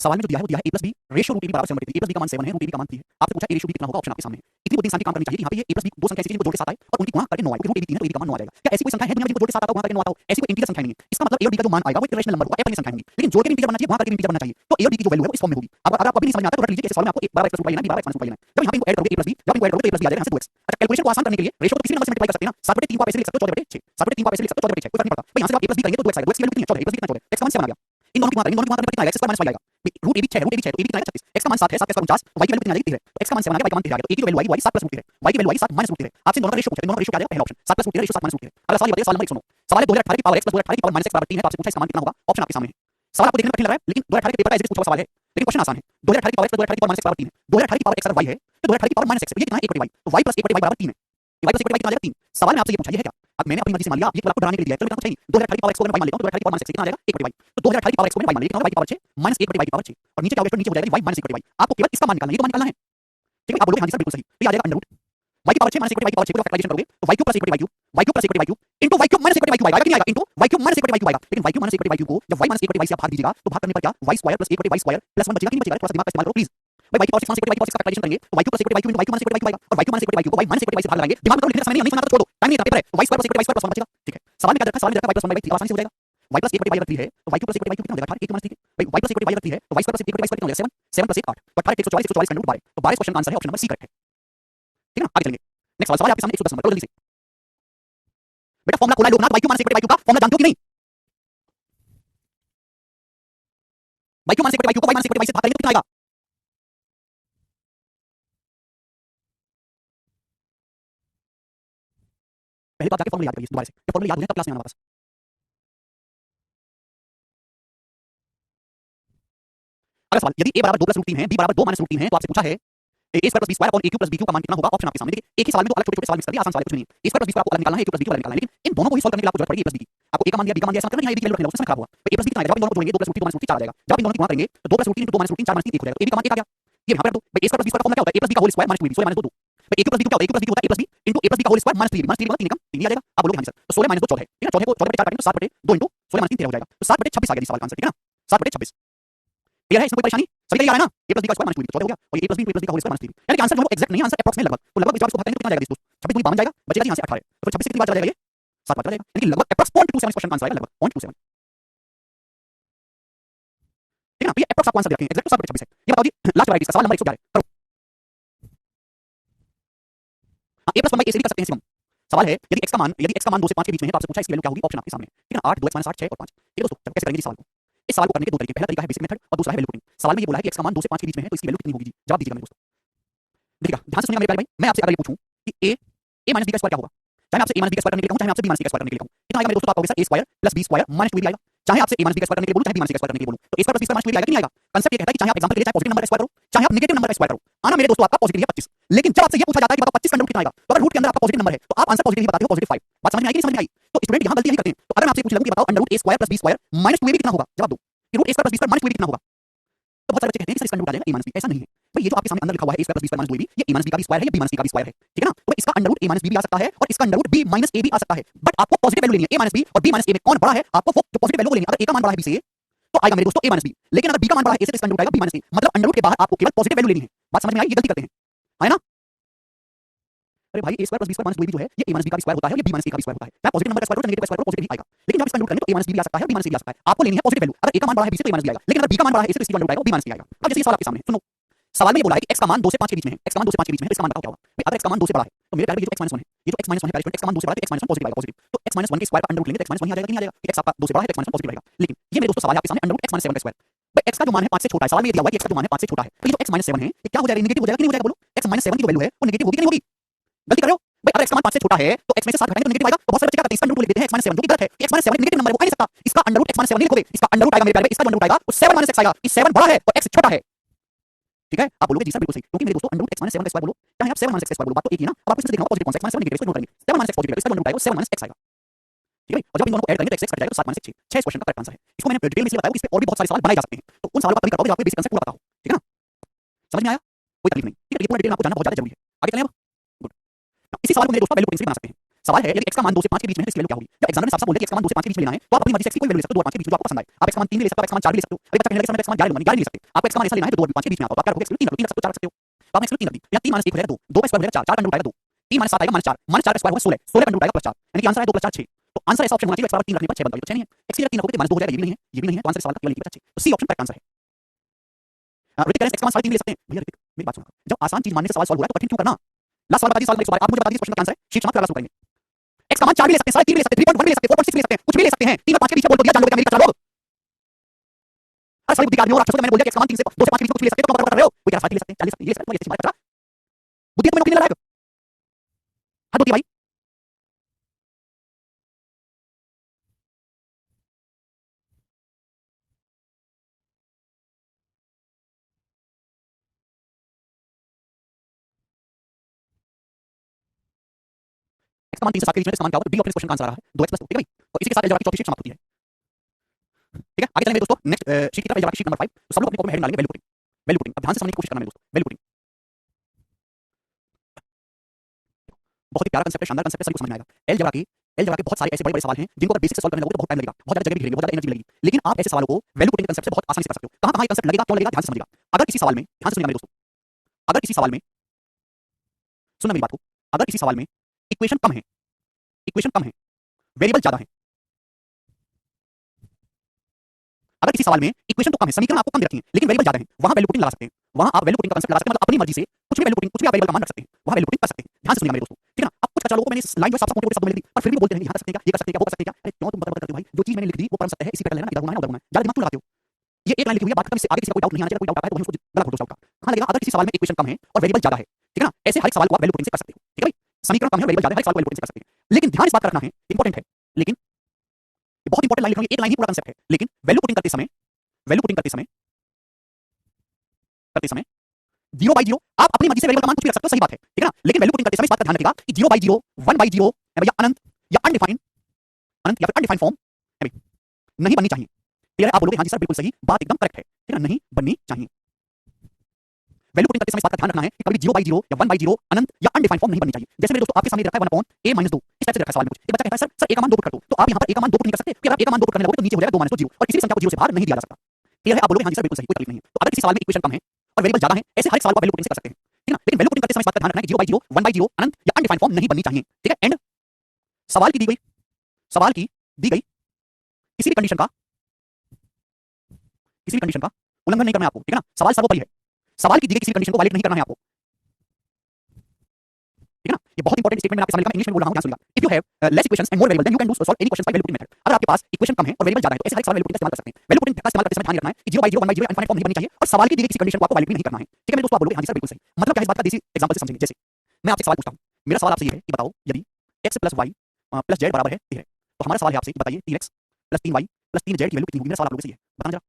सवाल में जो दिया है वो दिया है a + b ratio √a b बराबर 7/3 a + b का मान 7 है √a b का मान 3 है। आपसे पूछा a रेशियो b कितना होगा, ऑप्शन आपके सामने है। इतनी बुद्धि इंसान की काम करनी चाहिए कि यहाँ पे ये a + b दो संख्या ऐसी चीजें जो जोड़ के साथ आए और उनकी गुणा करके 9 आए, क्योंकि √a b 3 है तो a b का मान 9 आ जाएगा। क्या ऐसी कोई संख्या है दुनिया में जिनको जोड़ के साथ आता हो गुणा करके 9 आता हो? ऐसी कोई इंटीजर संख्या नहीं है। इसका मतलब a और b का जो मान आएगा वो एक इरेशनल नंबर होगा, अपूर्णांक संख्या होगी, लेकिन जोड़ के इंटीजर बनना चाहिए, गुणा करके इंटीजर बनना चाहिए। तो a और b की जो वैल्यू है वो इस फॉर्म में होगी। अब अगर आपको अभी नहीं समझ में आता है तो रट लीजिए, इस सवाल में आपको a बराबर x + लेना है, b बराबर x - लेना है। जब यहाँ पे इनको ऐड करोगे a + b, जब इनको ऐड करोगे तो a + b आ जाएगा, यहाँ से 2x। अच्छा कैलकुलेशन को आसान करने के लिए रेशियो को किसी भी नंबर से मल्टीप्लाई कर सकते हैं ना। 7/3 को आप ऐसे लिख सकते हो 14/6, 7/3 को आप ऐसे लिख सकते हो 14/6, कोई फर्क नहीं पड़ता। तो यहाँ से जब a + b करेंगे तो 2x आएगा, 2x की वैल्यू कितनी है 14 a + b कितना 14 x का मान 7 आ गया। इन दोनों की गुणा करेंगे, इन दोनों की गुणा करने पर कितना आएगा, x² - 5 आएगा। √a b 6 है, √a b 6 तो a b कितना आएगा 36, x का मान 7 है, 7 के स्क्वायर 49, y की वैल्यू कितनी आ जाएगी 13 है, तो x का मान 7 आ गया, y का मान 13 आ गया, तो a की वैल्यू आएगी y 7 + √13 y की वैल्यू आएगी 7 - √13। आपसे इन दोनों का रेशियो पूछा, इन दोनों का रेशियो क्या आ जाएगा, पहला ऑप्शन 7 + √13 रेशियो 7 - √13। अगला सवाल ये बताइए, सवाल नंबर 1 सुनो। सवाल है 2018 की पावर x + 2018 की पावर -x बराबर 3 है, तो आपसे पूछा इसका मान कितना होगा, ऑप्शन आपके सामने है। सवाल आपको देखने में कठिन लग रहा है, लेकिन 2018 के पेपर का एज इट इज पूछा हुआ सवाल है, लेकिन क्वेश्चन आसान है। 2018 की पावर x + 2018 की पावर -x बराबर 3 है, 2018 की पावर x अगर y है तो 2018 की पावर -x है, तो ये कितना है 1/y, तो y + 1/y बराबर 3 है। y + 1/y कितना आ जाएगा 3। सवाल में आपसे ये पूछा, ये है क्या? अब मैंने अपनी मर्जी से मान लिया, ये केवल आपको डराने के लिए दिया है, चलो मैं आपको चाहिए 2018 की पावर x को मैं y मान लेता हूं, 2018 की पावर -x कितना आ जाएगा 1/y, तो 2018 की पावर x को मैं y मान लेता हूं, y की पावर 6 - 1/y की पावर 6 और नीचे क्या होगा, नीचे हो जाएगा y - 1/y। आपको केवल इसका मान निकालना है, ये तो मान निकालना है, ठीक है। आप बोलोगे हां जी सर बिल्कुल सही, तो ये आ जाएगा अंडर रूट y की पावर 6 - 1/y की पावर 6 को फैक्टराइजेशन करोगे तो y³ + 1/y³ y³ + 1/y³ into y³ - 1/y³ आएगा, कितनी आएगा इनटू y³ - 1/y³ आएगा। लेकिन y³ - 1/y³ को जब y - 1/y से आप भाग दीजिएगा तो भाग करने पर क्या y² + 1/y² + 1 बचेगा, कितनी बचेगा, थोड़ा सा दिमाग का इस्तेमाल करो प्लीज। भाई y की पावर 6 - 1/y की पावर 6 का फैक्टराइजेशन करेंगे तो y³ + 1/y³ into y³ - 1/y² आएगा और y³ - 1/y³ को y - 1/y से भाग लगाएंगे। दिमाग में करो, लिखने का समय नहीं सुना तो छोड़ दो, टाइम नहीं इतना, पेपर है। y² + 1/y² + 1 बचेगा, ठीक है। सवाल में क्या रखा है, सवाल में रखा है y + 1/3 आसानी से हो जाएगा। y + 1/y अगर 3 है तो y³ + 1/y कितना हो जाएगा 18 1 - 3 भाई y + 1/y अगर 3 है तो y² + 1/y कितना हो जाएगा 7 7 + 1 8 तो 18 144 144 का रूट 12 तो 12 क्वेश्चन का आंसर है ऑप्शन नंबर सी करेक्ट है, ठीक है ना। आगे चलेंगे, नेक्स्ट सवाल, सवाल आपके सामने 110 नंबर, जल्दी से बेटा फॉर्मूला खोला है लोगनाथ, y³ - 1/y का फॉर्मूला जानते हो कि नहीं? y³ - 1/y को y - 1/y से भाग करेंगे तो कितना आएगा? पहले बात जाके फॉर्मूला याद करिए दोबारा से, जब फॉर्मूला याद हो जाए तब क्लास में आना वापस। अगला सवाल, यदि a बराबर 2 + √3 है, b बराबर 2 - √3 है तो आपसे पूछा है a² + b² upon a³ + b³ का मान कितना होगा, ऑप्शन आपके सामने। देखिए एक ही सवाल में दो अलग छोटे-छोटे सवाल मिक्स कर दिए, आसान सवाल है, कुछ नहीं है। a² + b² आपको अलग निकालना है, a² + b को अलग निकालना है, लेकिन इन दोनों को ही सॉल्व करने के लिए आपको जरूरत पड़ेगी a + b की। आपको a का मान दिया, b का मान दिया, ऐसा मत करना यहाँ a b की वैल्यू रखने लगो, उससे समय खराब होगा। तो a + b कितना आएगा, जब इन दोनों को जोड़ेंगे 2 + √3 2 - √3 4 आ जाएगा। जब इन दोनों की गुणा करेंगे तो 2 + √3 * 2 - √3 4 - 3 1 हो जाएगा, तो a b का मान 1 आ गया। ये यहाँ पर रख दो भाई, a² + b² का फॉर्मूला क्या होता है, a + b का होल स्क्वायर - 2ab 16 - 2 2। भाई a³ + b क्या होता है, a + b होता है a + b into a + b का होल स्क्वायर - 3ab - 3 3 कम 3 आ जाएगा। आप बोलोगे हां जी सर, तो 16 - 2 14 है, ठीक है ना। 14 को 14 बटे 4 काटेंगे तो 7/2 इनटू 16 - 3 13 हो जाएगा, तो 7/26 आ गया सवाल का आंसर, ठीक है ना। 7/26 क्लियर है, इसमें कोई परेशानी, सभी क्लियर है ना। a + b का स्क्वायर - 2 14 हो गया और a + b का होल स्क्वायर - 3 यानी कि आंसर जो है एग्जैक्ट नहीं है, आंसर एप्रोक्स में लगभग, तो लगभग इस बार इसको भाग करेंगे तो कितना जाएगा दोस्तों, 26 दूनी 52 जाएगा, बचेगा यहाँ से 18 तो फिर 26 से कितनी बार चला जाएगा, ये 7 बार चला जाएगा, यानी कि लगभग एप्रोक्स 0.27 क्वेश्चन का आंसर आएगा, लगभग 0.27, ठीक है ना। तो ये एप्रोक्स आपको आंसर दे रखे हैं, एग्जैक्ट तो 7/26 है। ये बताओ जी लास्ट वैरायटी का सवाल नंबर 111 करो। हाँ a + 1/a से भी कर सकते हैं शिवम। सवाल है यदि x का मान 2 से 5 के बीच में है तो आपसे पूछा इसकी वैल्यू क्या होगी, ऑप्शन आपके सामने, ठीक है ना। 8 2x - 8 6 और 5, ठीक है दोस्तों। कैसे करेंगे जी सवाल को, इस सवाल को करने के दो तरीके, पहला तरीका है बेसिक मेथड और दूसरा है वैल्यू पुटिंग। सवाल में ये बोला है कि x का मान 2 से 5 के बीच में है तो इसकी वैल्यू कितनी होगी जी, जवाब दीजिएगा मेरे दोस्तों। देखिएगा ध्यान से सुनिएगा मेरे प्यारे भाई, मैं आपसे अगर ये पूछूं कि a - b का स्क्वायर क्या होगा, चाहे आपसे a - b का स्क्वायर करने के लिए कहूं, चाहे आपसे b - c का स्क्वायर करने के लिए कहूं, कितना आएगा मेरे दोस्तों, तो आप कहोगे सर a² + b² - 2ab आएगा। चाहे आपसे a - b का स्क्वायर करने के लिए बोलूं, चाहे b - c का स्क्वायर करने के लिए बोलूं, तो a² + b² - 2ab आएगा कि नहीं आएगा। कांसेप्ट ये कहता है कि चाहे आप एग्जांपल के लिए चाहे पॉजिटिव नंबर का स्क्वायर करो, चाहे आप नेगेटिव नंबर का स्क्वायर करो, आना मेरे दोस्तों आपका पॉजिटिव है 25। लेकिन जब आपसे ये पूछा जाता है कि बताओ 25 का रूट कितना आएगा, तो अगर रूट के अंदर आपका पॉजिटिव नंबर है तो आप आंसर पॉजिटिव ही बताते हो, +5। बात समझ में आई कि नहीं समझ में आई। तो स्टूडेंट यहां गलती यही करते हैं। तो अगर मैं आपसे पूछ लगूं कि बताओ √a² + b² - 2ab कितना होगा, जवाब दो कि √a² + b² - 2ab कितना होगा। तो बहुत सारे बच्चे कहते हैं कि सर इसका अंडर रूट आ जाएगा a - b, ऐसा नहीं है भाई। ये जो आपके सामने अंदर लिखा हुआ है a² + b² - 2ab, ये a - b का भी स्क्वायर है, ये b - c का भी स्क्वायर है, ठीक है ना। तो इसका अंडर रूट a - b भी आ सकता है और इसका अंडर रूट b - a भी आ सकता है, बट आपको पॉजिटिव वैल्यू लेनी है। a - b और b - a में कौन बड़ा है, आपको वो जो पॉजिटिव वैल्यू लेनी है। अगर a का मान बड़ा है b से तो आएगा मेरे दोस्तों a - b, लेकिन अगर b का मान बड़ा है a से तो इसका अंडर रूट आएगा b - a, मतलब अंडर रूट के बाहर आपको केवल पॉजिटिव वैल्यू लेनी है। बात समझ में आई, ये गलती करते हैं, है ना। अरे भाई a² + b² - 2ab जो है ये a - b का भी स्क्वायर होता है और ये b - c का भी स्क्वायर होता है। चाहे पॉजिटिव नंबर का स्क्वायर हो, नेगेटिव का स्क्वायर हो, पॉजिटिव ही आएगा। लेकिन जब इसका रूट करेंगे तो a - b भी आ सकता है और b - c भी आ सकता है। आपको लेनी है पॉजिटिव वैल्यू। अगर a का मान बड़ा है b से तो a - b आएगा, लेकिन अगर b का मान बड़ा है a से तो इसका रूट आएगा, b - c आएगा। अब जैसे ये सवाल आपके सामने सुनो, सवाल में ये बोला है कि x का मान 2 से 5 के बीच में है, x का मान 2 से 5 के बीच में है, तो इसका मान बताओ क्या होगा। भाई अगर x का मान 2 से बड़ा है तो मेरे प्यारे भाई ये जो x - 1 है, ये जो x - 1 है प्यारे स्टूडेंट, x का मान 2 से बड़ा है तो x - 1 पॉजिटिव आएगा, पॉजिटिव। तो x - 1 के स्क्वायर का अंडर रूट लेंगे तो x - 1 ही आ जाएगा कि नहीं आ जाएगा, कि x आपका 2 से बड़ा है तो x - 1 पॉजिटिव रहेगा। लेकिन ये मेरे दोस्तों सवाल है आपके सामने अंडर रूट x - 7 का स्क्वायर। भाई x का जो मान है 5 से छोटा है, सवाल में ये दिया हुआ है कि x का जो मान है 5 से छोटा है, तो ये जो x - 7 है ये क्या हो जाएगा, नेगेटिव हो जाएगा कि नहीं हो जाएगा, बोलो। x - 7 की जो वैल्यू है वो नेगेटिव होगी कि नहीं होगी, गलती कर रहे हो भाई। अगर x का मान 5 से छोटा है तो x में से 7 घटाएंगे तो नेगेटिव आएगा, तो बहुत सारे बच्चे क्या करते हैं इसका अंडर रूट लिख देते हैं x - 7, जो कि गलत है। x - 7 नेगेटिव नंबर है, वो आ नहीं सकता, इसका अंडर रूट x - 7 नहीं लिखोगे, इसका अंडर रूट आएगा मेरे प्यारे भाई, इसका जो अंडर रूट आएगा वो 7 - 6 आएगा, कि 7 बड़ा है और x छोटा है। ठीक है, आप बोलोगे जी सर बिल्कुल सही, क्योंकि मेरे दोस्तों under root x minus 7 x y बोलो, चाहे आप 7 माइनस x बोलो, बात तो एक ही है ना। अब आपको इसमें देखना होगा पॉजिटिव कौन सा x माइनस 7 नेगेटिव, इसको इग्नोर करेंगे। 7 माइनस x पॉजिटिव है, इसका 1 रूट आएगा, 7 माइनस x आएगा। ठीक है भाई, और जब इन दोनों को ऐड करेंगे तो x कट जाएगा, तो 7 माइनस 6 6 इस क्वेश्चन का करेक्ट आंसर है। इसको मैंने डिटेल में इसलिए बताया कि इस पे और भी बहुत सारे सवाल बनाए जा सकते हैं, तो उन सवालों का कभी करवाओ जब आपको बेसिक कांसेप्ट पूरा पता हो। ठीक है ना, समझ में आया, कोई तकलीफ नहीं। ठीक है, ये पूरा डिटेल आपको जानना बहुत ज्यादा जरूरी है। आगे चलें अब। गुड। इसी सवाल को मेरे दोस्तों वैल्यू पोटेंशियल बना सकते हैं। सवाल है यदि x का मान 2 से 5 के बीच में है तो इसकी वैल्यू क्या होगी। जब एग्जामिनर ने साफ-साफ बोल दिया कि x का मान 2 से 5 के बीच में लेना है, तो आप अपनी मर्जी से x की कोई वैल्यू ले सकते हो, 2 और 5 के बीच जो आपको पसंद आए। आप x का मान 3 भी ले सकते हो, x का मान 4 भी ले सकते हो। अभी बच्चा कहने लगे सर मैं x का मान 11 लूंगा, 11 नहीं ले सकते। आपको x का मान ऐसा लेना है जो 2 और 5 के बीच में आता हो, तो आप क्या करोगे, x 3 रख सकते हो, 4 रख सकते हो। तो आपने x 3 रख दी, या 3 माइनस 1 हो जाएगा 2, 2 का स्क्वायर हो जाएगा 4, 4 का रूट आएगा 2, 3 माइनस 7 आएगा माइनस 4 का स्क्वायर होगा 16, 16 का रूट आएगा +4, यानी कि आंसर है 2 + 4 6। तो आंसर ऐसा ऑप्शन होना चाहिए x 3 रखने पर 6 बनता है, तो 6 नहीं है। x की जगह 3 रखोगे तो -2 हो जाएगा, ये भी नहीं है, ये भी नहीं है, तो आंसर सवाल का केवल लिखिएगा 6। तो सी ऑप्शन करेक्ट आंसर है। ऋतिक कह रहे हैं x का मान 3.5 ले सकते हैं। भैया ऋतिक मेरी बात सुनो, जब आसान चीज मानने से सवाल सॉल्व हो रहा है तो कठिन क्यों करना। लास्ट सवाल बता दीजिए, सवाल आप मुझे बता दीजिए क्वेश्चन का आंसर है, शीट समाप्त करना शुरू करेंगे। x का मान 4 भी ले सकते हैं, 3.5 भी ले सकते हैं, 3.1 भी ले सकते हैं, 4.6 भी ले सकते हैं, कुछ भी ले सकते हैं। 3 और 5 के बीच बोल दिया, जान लोगे क्या मेरी 4 लोग। अरे सारी बुद्धि का आदमी हो, राक्षसों, मैंने बोल दिया कि x का मान 3 से 2 से 5 के बीच कुछ भी ले सकते हैं, तो कर रहे हो। कोई कह रहा है 5 ले सकते हैं, 40 ले सकते हैं, ये ले सकते हैं, ये तुम्हारा पता। बुद्धि तुम्हें नहीं लगा है। हद होती है भाई। x का मान 3 से 7 के बीच में, इसका मान क्या होगा, डी ऑप्शन क्वेश्चन का आंसर आ रहा है 2x + 2। ठीक है भाई, और इसी के साथ अलजेब्रा की चौथी शीट समाप्त होती है। ठीक है, आगे चलेंगे दोस्तों नेक्स्ट शीट की तरफ, अलजेब्रा की शीट नंबर 5। तो सब लोग अपने कॉपी में हेडिंग डालेंगे वैल्यू पुटिंग। वैल्यू पुटिंग अब ध्यान से समझने की कोशिश करना मेरे दोस्तों, वैल्यू पुटिंग बहुत ही प्यारा कंसेप्ट है, शानदार कंसेप्ट है, सभी को समझ में आएगा। अलजेब्रा के बहुत सारे ऐसे बड़े-बड़े सवाल हैं जिनको अगर बेसिक से सॉल्व करने लगोगे तो बहुत टाइम लगेगा, बहुत ज्यादा जगह भी घेरेंगे, बहुत ज्यादा एनर्जी लगेगी। लेकिन आप ऐसे सवालों को वैल्यू पुटिंग कंसेप्ट से बहुत आसानी से कर सकते हो। कहां-कहां ये कंसेप्ट लगेगा, क्यों लगेगा, ध्यान से समझिएगा। अगर किसी सवाल में, ध्यान से सुनिएगा मेरे दोस्तों, अगर किसी सवाल में, सुनना मेरी बात को, अगर किसी सवाल में इक्वेशन कम है, इक्वेशन कम है, वेरिएबल ज्यादा है, अगर किसी सवाल में इक्वेशन तो कम है, समीकरण आपको कम दे रखी है, लेकिन वेरिएबल ज्यादा है, वहां वैल्यू पुटिंग लगा सकते हैं। वहां आप वैल्यू पुटिंग का कांसेप्ट लगा सकते हैं, मतलब अपनी मर्जी से कुछ भी वैल्यू पुटिंग, कुछ भी आप वेरिएबल का मान रख सकते हैं, वहां वैल्यू पुटिंग कर सकते हैं। ध्यान से सुनिएगा मेरे दोस्तों, ठीक है ना। अब कुछ कच्चा लोगों को मैंने इस लाइन जो साफ-साफ मोटे-मोटे शब्दों में लिख दी, पर फिर भी वो बोलते हैं यहां कर सकते हैं क्या, ये कर सकते हैं क्या, वो कर सकते हैं क्या। अरे क्यों तुम बड़बड़ करते हो भाई, जो चीज मैंने लिख दी वो परम सत्य है, इसी पे कर लेना, इधर घुमाना है उधर घुमाना है, ज्यादा दिमाग क्यों लगाते हो। ये एक लाइन लिखी हुई है, बात खत्म, इससे आगे किसी का कोई डाउट नहीं आना चाहिए, कोई डाउट आए तो वहीं उसको गलत हो दो डाउट का। कहां लगेगा, अगर किसी सवाल में इक्वेशन कम है और वेरिएबल ज्यादा है, ठीक है ना, ऐसे हर एक सवाल को आप वैल्यू पुटिंग से कर सकते हो। ठीक है भाई, समीकरण कम है, वेरिएबल ज्यादा है, हर एक सवाल को वैल्यू पुटिंग से कर सकते हैं। लेकिन ध्यान इस बात का रखना है, इंपॉर्टेंट है, लेकिन ये बहुत इंपॉर्टेंट लाइन लिख रहा हूं, एक लाइन ही पूरा कांसेप्ट है, लेकिन वैल्यू पुटिंग करते समय, वैल्यू पुटिंग करते समय 0/0 आप अपनी मर्जी से वेरिएबल का मान कुछ भी रख सकते हो, सही बात है, ठीक है ना। लेकिन वैल्यू पुटिंग करते समय इस बात का ध्यान रखिएगा कि 0/0, 1/0 है भैया, अनंत या अनडिफाइंड, अनंत या फिर अनडिफाइंड फॉर्म है भाई, नहीं बननी चाहिए। क्लियर है, आप बोलोगे हां जी सर बिल्कुल सही, बात एकदम करेक्ट है, ठीक है, नहीं बननी चाहिए। वैल्यू पुटिंग करते समय इस बात का ध्यान रखना है कि कभी 0/0 या 1/0 अनंत या अनडिफाइंड फॉर्म नहीं बननी चाहिए। जैसे मेरे दोस्तों आपके सामने रखा है 1/a-2, इस टाइप से रखा है सवाल में कुछ। एक बच्चा कहता है सर a का मान 2 पुट कर दो, तो आप यहां पर a का मान 2 पुट नहीं कर सकते, क्योंकि अगर a का मान 2 पुट करने लगोगे तो नीचे हो जाएगा 2 - 2 0, और किसी भी संख्या को 0 से बाहर नहीं दिया जा सकता। क्लियर है, आप बोलोगे हां जी सर बिल्कुल सही, कोई तकलीफ नहीं है। तो अगर किसी सवाल में इक्वेशन कम है और वेरिएबल ज्यादा है, ऐसे हर एक सवाल को वैल्यू पुटिंग से कर सकते हैं, ठीक है ना। लेकिन वैल्यू पुटिंग करते समय इस बात का ध्यान रखना है कि 0/0, 1/0 अनंत या अनडिफाइंड फॉर्म नहीं बननी चाहिए, ठीक है। एंड सवाल की दी गई, सवाल की दी गई किसी भी कंडीशन का, किसी भी कंडीशन का उल्लंघन नहीं करना है आपको, ठीक है ना। सवाल सर्वोपरि है, सवाल की दी गई किसी कंडीशन को वायलेट नहीं करना है आपको, ठीक है ना। ये बहुत इंपॉर्टेंट स्टेटमेंट मैं आपके सामने इंग्लिश में बोल रहा हूं, ध्यान सुनिएगा। If you have less equations and more variable then you can do solve any question by value putting method. अगर आपके पास इक्वेशन कम है और वेरिएबल ज्यादा है तो ऐसे हर एक सवाल वैल्यू पुटिंग का इस्तेमाल कर सकते हैं। वैल्यू पुटिंग का इस्तेमाल करते समय ध्यान रखना है कि 0/0, 1/0 या इनफाइनाइट फॉर्म नहीं बननी चाहिए, और सवाल की दी गई किसी कंडीशन को आपको वायलेट नहीं करना है, ठीक है मेरे दोस्तों। आप बोलोगे हां जी सर बिल्कुल सही, मतलब क्या है, इस बात का देसी एग्जांपल से समझेंगे। जैसे मैं आपसे सवाल पूछता हूं, मेरा सवाल आपसे ये है कि बताओ यदि x + y + z बराबर है 13 है, तो हमारा सवाल है आपसे कि बताइए 3x + 3y + 3z की वैल्यू कितनी होगी। मेरा सवाल आप लोगों से ये है, बताना जरा।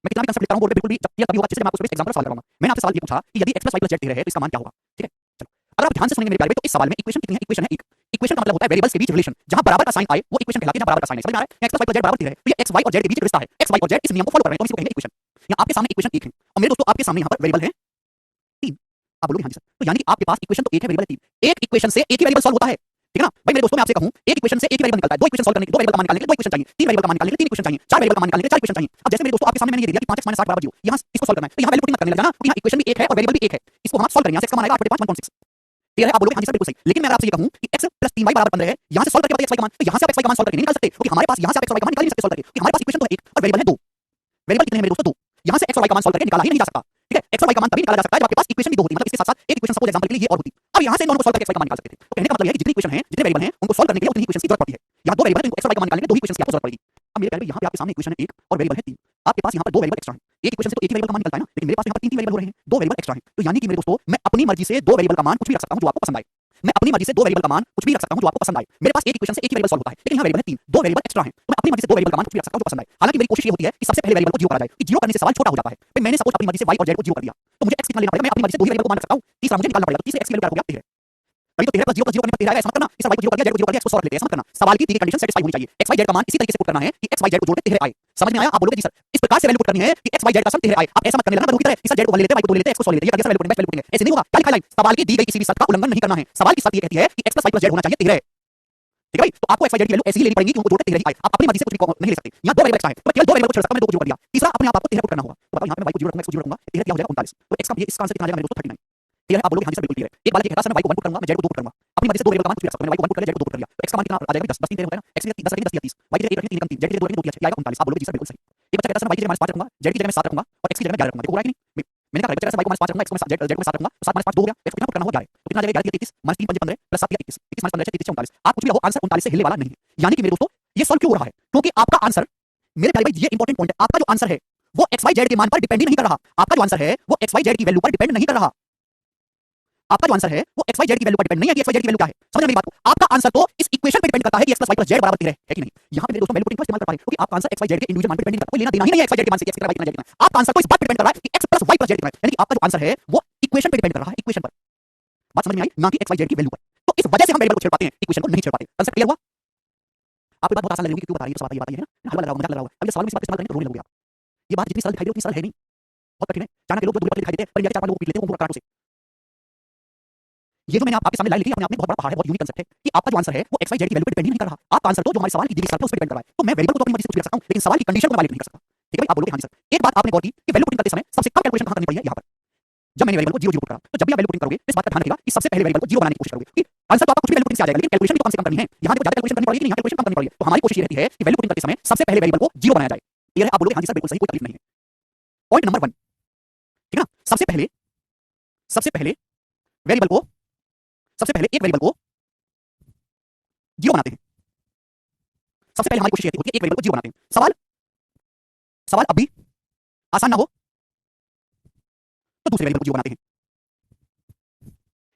मैं कितना भी कंसेप्ट लिखता हूं, बोर्ड पे बिल्कुल भी जब क्लियर तभी होगा जिससे मैं आपको सिर्फ एग्जांपल सॉल्व करूंगा। मैंने आपसे सवाल ये पूछा कि यदि x + y + z 13 है तो इसका मान क्या होगा, ठीक है। चलो अगर आप ध्यान से सुनेंगे मेरे प्यारे, तो इस सवाल में इक्वेशन कितनी है, इक्वेशन है एक। इक्वेशन का मतलब होता है वेरिएबल्स के बीच रिलेशन, जहां बराबर का साइन आए वो इक्वेशन कहलाती है, जहां बराबर का साइन है। समझ में आ रहा है, x + y + z बराबर 13 है, तो ये x y और z के बीच रिश्ता है, x y और z इस नियम को फॉलो कर रहे हैं, तो इसको कहेंगे इक्वेशन। यहां आपके सामने इक्वेशन 1 है और मेरे दोस्तों आपके सामने यहां पर वेरिएबल है 3। आप बोलोगे हां जी सर, तो यानी कि आपके पास इक्वेशन तो 1 है, वेरिएबल है 3। एक इक्वेशन से एक ही वेरिएबल सॉल्व होता है, ठीक है ना भाई। मेरे दोस्तों मैं आपसे कहूं, एक इक्वेशन से एक ही वेरिएबल निकलता है, दो इक्वेशन सॉल्व करने के, दो वेरिएबल का मान निकालने के 2 इक्वेशन चाहिए, तीन वेरिएबल का मान निकालने के 3 इक्वेशन चाहिए, चार वेरिएबल का मान निकालने के 4 इक्वेशन चाहिए। अब जैसे मेरे दोस्तों आपके सामने मैंने ये दे दिया कि 5x - 7 = 0, यहां इसको सॉल्व करना है, तो यहां वैल्यू पुटिंग मत करने लगना, क्योंकि यहां इक्वेशन भी 1 है और वेरिएबल भी 1 है। इसको हम सॉल्व करेंगे, यहां से x का मान आएगा 8/5 1.6। क्लियर है, आप बोलोगे हां जी सर बिल्कुल सही। लेकिन मैं अगर आपसे ये कहूं कि x + 3y = 15 है, यहां से सॉल्व करके बताइए x y का मान, तो यहां से आप x y का मान सॉल्व करके नहीं निकाल सकते, क्योंकि हमारे पास यहां से आप x y का मान निकाल नहीं सकते सॉल्व करके, क्योंकि हमारे पास इक्वेशन तो है 1 और वेरिएबल है 2। वेरिएबल कितने हैं मेरे दोस्तों, 2। यहां से x और y का मान सॉल्व करके निकाला ही नहीं जा सकता, ठीक है। x और y का मान तभी निकाला जा सकता है जब आपके पास इक्वेशन भी 2 होती, मतलब इसके साथ-साथ एक इक्वेशन सपोज एग्जांपल के लिए ये और होती। अब यहां से इन दोनों को सॉल्व करके x y का मान निकाल सकते थे। तो कहने का मतलब है कि जितनी इक्वेशन है, जितने वेरिएबल हैं, उनको सॉल्व करने के लिए उतनी इक्वेशंस की जरूरत पड़ती है। यहां 2 वेरिएबल हैं, इनको x और y का मान निकालने के लिए 2 ही इक्वेशंस की आपको जरूरत पड़ेगी। अब मेरे प्यारे, यहां पे आपके सामने इक्वेशन है 1 और वेरिएबल है 3। आपके पास यहां पर 2 वेरिएबल एक्स्ट्रा हैं। एक इक्वेशन से तो एक ही वेरिएबल का मान निकलता है ना, लेकिन मेरे पास यहां पर 3 वेरिएबल हो रहे हैं, 2 वेरिएबल एक्स्ट्रा हैं। तो यानी कि मेरे दोस्तों मैं अपनी मर्जी से 2 वेरिएबल का मान कुछ भी रख सकता हूं जो आपको पसंद आए। मैं अपनी मर्जी से दो वेरिएबल का मान कुछ भी रख सकता हूं जो आपको पसंद आए। मेरे पास एक इक्वेशन से एक ही वेरिएबल सॉल्व होता है, लेकिन यहां वेरिएबल है तीन, दो वेरिएबल एक्स्ट्रा हैं, तो मैं अपनी मर्जी से दो वेरिएबल का मान कुछ भी रख सकता हूं जो पसंद आए। हालांकि मेरी कोशिश ये होती है कि सबसे पहले वेरिएबल को जीरो करा जाए, कि जीरो करने से सवाल छोटा हो जाता है। भाई मैंने सपोज अपनी मर्जी से y और z को जीरो कर दिया, तो मुझे x कितना लेना पड़ेगा, मैं अपनी मर्जी से दो ही वेरिएबल को मान सकता हूं, तीसरा मुझे निकालना पड़ेगा, तो तीसरे x की वैल्यू क्या हो गया 13। अभी तो 13 प्लस 0 प्लस 0 करने पर 13 आएगा, ऐसा मत करना, इस y को 0 कर दिया, z को 0 कर दिया, इसको सॉल्व लेते हैं, ऐसा मत करना। सवाल की दी गई कंडीशन सेटिस्फाई होनी चाहिए, x y z का मान इसी तरीके से पुट करना है कि x y z को जोड़ के 13 आए। समझ में आया? आप बोलोगे जी सर इस प्रकार से वैल्यू पुट करनी है कि x y z का सम 13 आए। आप ऐसा मत करने लगना बंदूक की तरह, इस z को 1 ले लेते हैं, y को 2 ले लेते हैं, x को सॉल्व लेते हैं, ये कर दिया सर वैल्यू पुटिंग, ऐसे नहीं होगा। क्या लिखा लाइन? सवाल की दी गई किसी भी शर्त का उल्लंघन नहीं करना है। सवाल की शर्त ये कहती है कि x + y + z होना चाहिए 13। ठीक है भाई, तो आपको x y z की वैल्यू ऐसी ही लेनी पड़ेगी कि उनको जोड़ के 13 ही आए। आप अपनी मर्जी से कुछ भी नहीं ले सकते। यहां दो वेरिएबल एक्स्ट्रा है, तो मैं केवल दो वेरिएबल को छोड़ सकता हूं, मैंने दो को जोड़ दिया। तीसरा अपने आप आपको 13 पुट करना होगा। तो बताओ यहां पे मैं y को 0 रखूंगा, x को 0 रखूंगा, 13 क्या हो जाएगा 39। तो x का ये इसका आंसर कितना आ जाएगा मेरे दोस्तों 39। क्लियर है? आप बोलोगे हां जी सर बिल्कुल क्लियर है। एक बार ये कहता सर मैं y को 1 पुट करूंगा, मैं z को 2 पुट करूंगा। अपनी मर्जी से दो वेरिएबल का मान कुछ भी रख सकता हूं, मैंने y को 1 पुट कर दिया, z को 2 पुट कर दिया, तो x का मान कितना आ जाएगा 10 10 3 13 होता है ना, x की 10 रखेंगे 10 30, y की जगह 1 रखेंगे 3 कम 3, z की जगह 2 रखेंगे 2 3 आएगा 39। आप बोलोगे जी सर बिल्कुल सही। एक बच्चा कहता है सर y की जगह -5 रखूंगा, z की जगह मैं 7 रखूंगा और x की जगह मैं 11 रखूंगा। देखो हो रहा है कि नहीं? मैंने कहा बच्चा कहता है y को -5 रखूंगा, x को मैं z को मैं 7 रखूंगा, तो 7 - 5 2 हो गया, x को कितना पुट करना होगा 11, तो कितना आ जाएगा 11 33 -3 5 15 प्लस 7 21 21 - 15 33 39। आप कुछ भी रहो आंसर 39 से हिलने वाला नहीं है। यानी कि मेरे दोस्तों ये सॉल्व क्यों हो रहा है? क्योंकि आपका आंसर, मेरे प्यारे भाई ये इंपॉर्टेंट पॉइंट है, आपका जो आंसर है वो x y z के मान पर डिपेंड ही नहीं कर रहा। आपका जो आंसर है वो x y z की वैल्यू पर डिपेंड नहीं कर रहा। आपका जो आंसर है वो x y z की वैल्यू पर डिपेंड नहीं है कि x y z की वैल्यू क्या है। समझ मेरी बात को? आपका आंसर तो इस इक्वेशन पे डिपेंड करता है कि x + y + z बराबर 13 है कि नहीं। यहां पे मेरे दोस्तों वैल्यू पुटिंग का इस्तेमाल कर पा रहे हैं क्योंकि आपका आंसर x y z के इंडिविजुअल मान पे डिपेंड नहीं करता, कोई लेना देना ही नहीं है x y z के मान से x कितना y कितना z कितना। आपका आंसर तो इस बात पे डिपेंड कर रहा है कि x + y + z कितना है, यानी कि आपका जो आंसर है वो इक्वेशन पे डिपेंड कर रहा है, इक्वेशन पर। बात समझ में आई? ना कि x y z की वैल्यू पर। तो इस वजह से हम वेरिएबल को छेड़ पाते हैं, इक्वेशन को नहीं छेड़ पाते। कांसेप्ट क्लियर हुआ? आपको बात बहुत आसान लग रही होगी कि क्यों बता रही है, तो बताइए है ना, हलवा लग रहा होगा, मजाक लग रहा होगा। अब जब सवाल में इस बात का इस्तेमाल करेंगे तो रोने लगोगे आप। ये बात जितनी सरल दिखाई दे उतनी सरल है नहीं, बहुत कठिन है। चाणक्य लोग जो दूर पर दिखाई देते हैं पर इंडिया के 4 5 लोगों को पीट लेते हैं वो कांटों से। ये जो मैंने आपके सामने लाइन लिखी है अपने आप में बहुत बड़ा पहाड़ है, बहुत यूनिक कांसेप्ट है कि आपका जो आंसर है वो x y z की वैल्यू पे डिपेंड ही नहीं कर रहा। आपका आंसर तो जो हमारे सवाल की दी गई शर्त है उस पे डिपेंड कर रहा है। तो मैं वेरिएबल को तो अपनी मर्जी से कुछ भी रख सकता हूं, लेकिन सवाल की कंडीशन को मैं वायलेट नहीं कर सकता। ठीक है भाई? आप बोलोगे हां जी सर। एक बात आपने गौर की कि वैल्यू पुटिंग करते समय सबसे कम कैलकुलेशन कहां करनी पड़ी है? यहां पर। जब मैंने वेरिएबल को 0 0 पुट करा, तो जब भी आप वैल्यू पुटिंग करोगे इस बात का ध्यान रखिएगा कि सबसे पहले वेरिएबल को 0 बनाने की कोशिश करोगे कि आंसर तो आपका कुछ भी वैल्यू पुटिंग से आ जाएगा, लेकिन कैलकुलेशन भी तो कम से कम करनी है। यहां देखो ज्यादा कैलकुलेशन करनी पड़ेगी कि नहीं, यहां कैलकुलेशन कम करनी पड़ेगी। तो हमारी कोशिश ये रहती है कि वैल्यू पुटिंग करते समय सबसे पहले वेरिएबल को 0 बनाया जाए। क्लियर है? आप बोलोगे हां जी सर बिल्कुल सही, कोई तकलीफ नहीं है। पॉइंट नंबर 1, ठीक है ना? सबसे पहले वेरिएबल को, सबसे पहले एक वेरिएबल को 0 बनाते हैं। सबसे पहले हमारी कोशिश ये होती है कि एक वेरिएबल को 0 बनाते हैं। सवाल अब भी आसान ना हो तो दूसरे वेरिएबल को 0 बनाते हैं।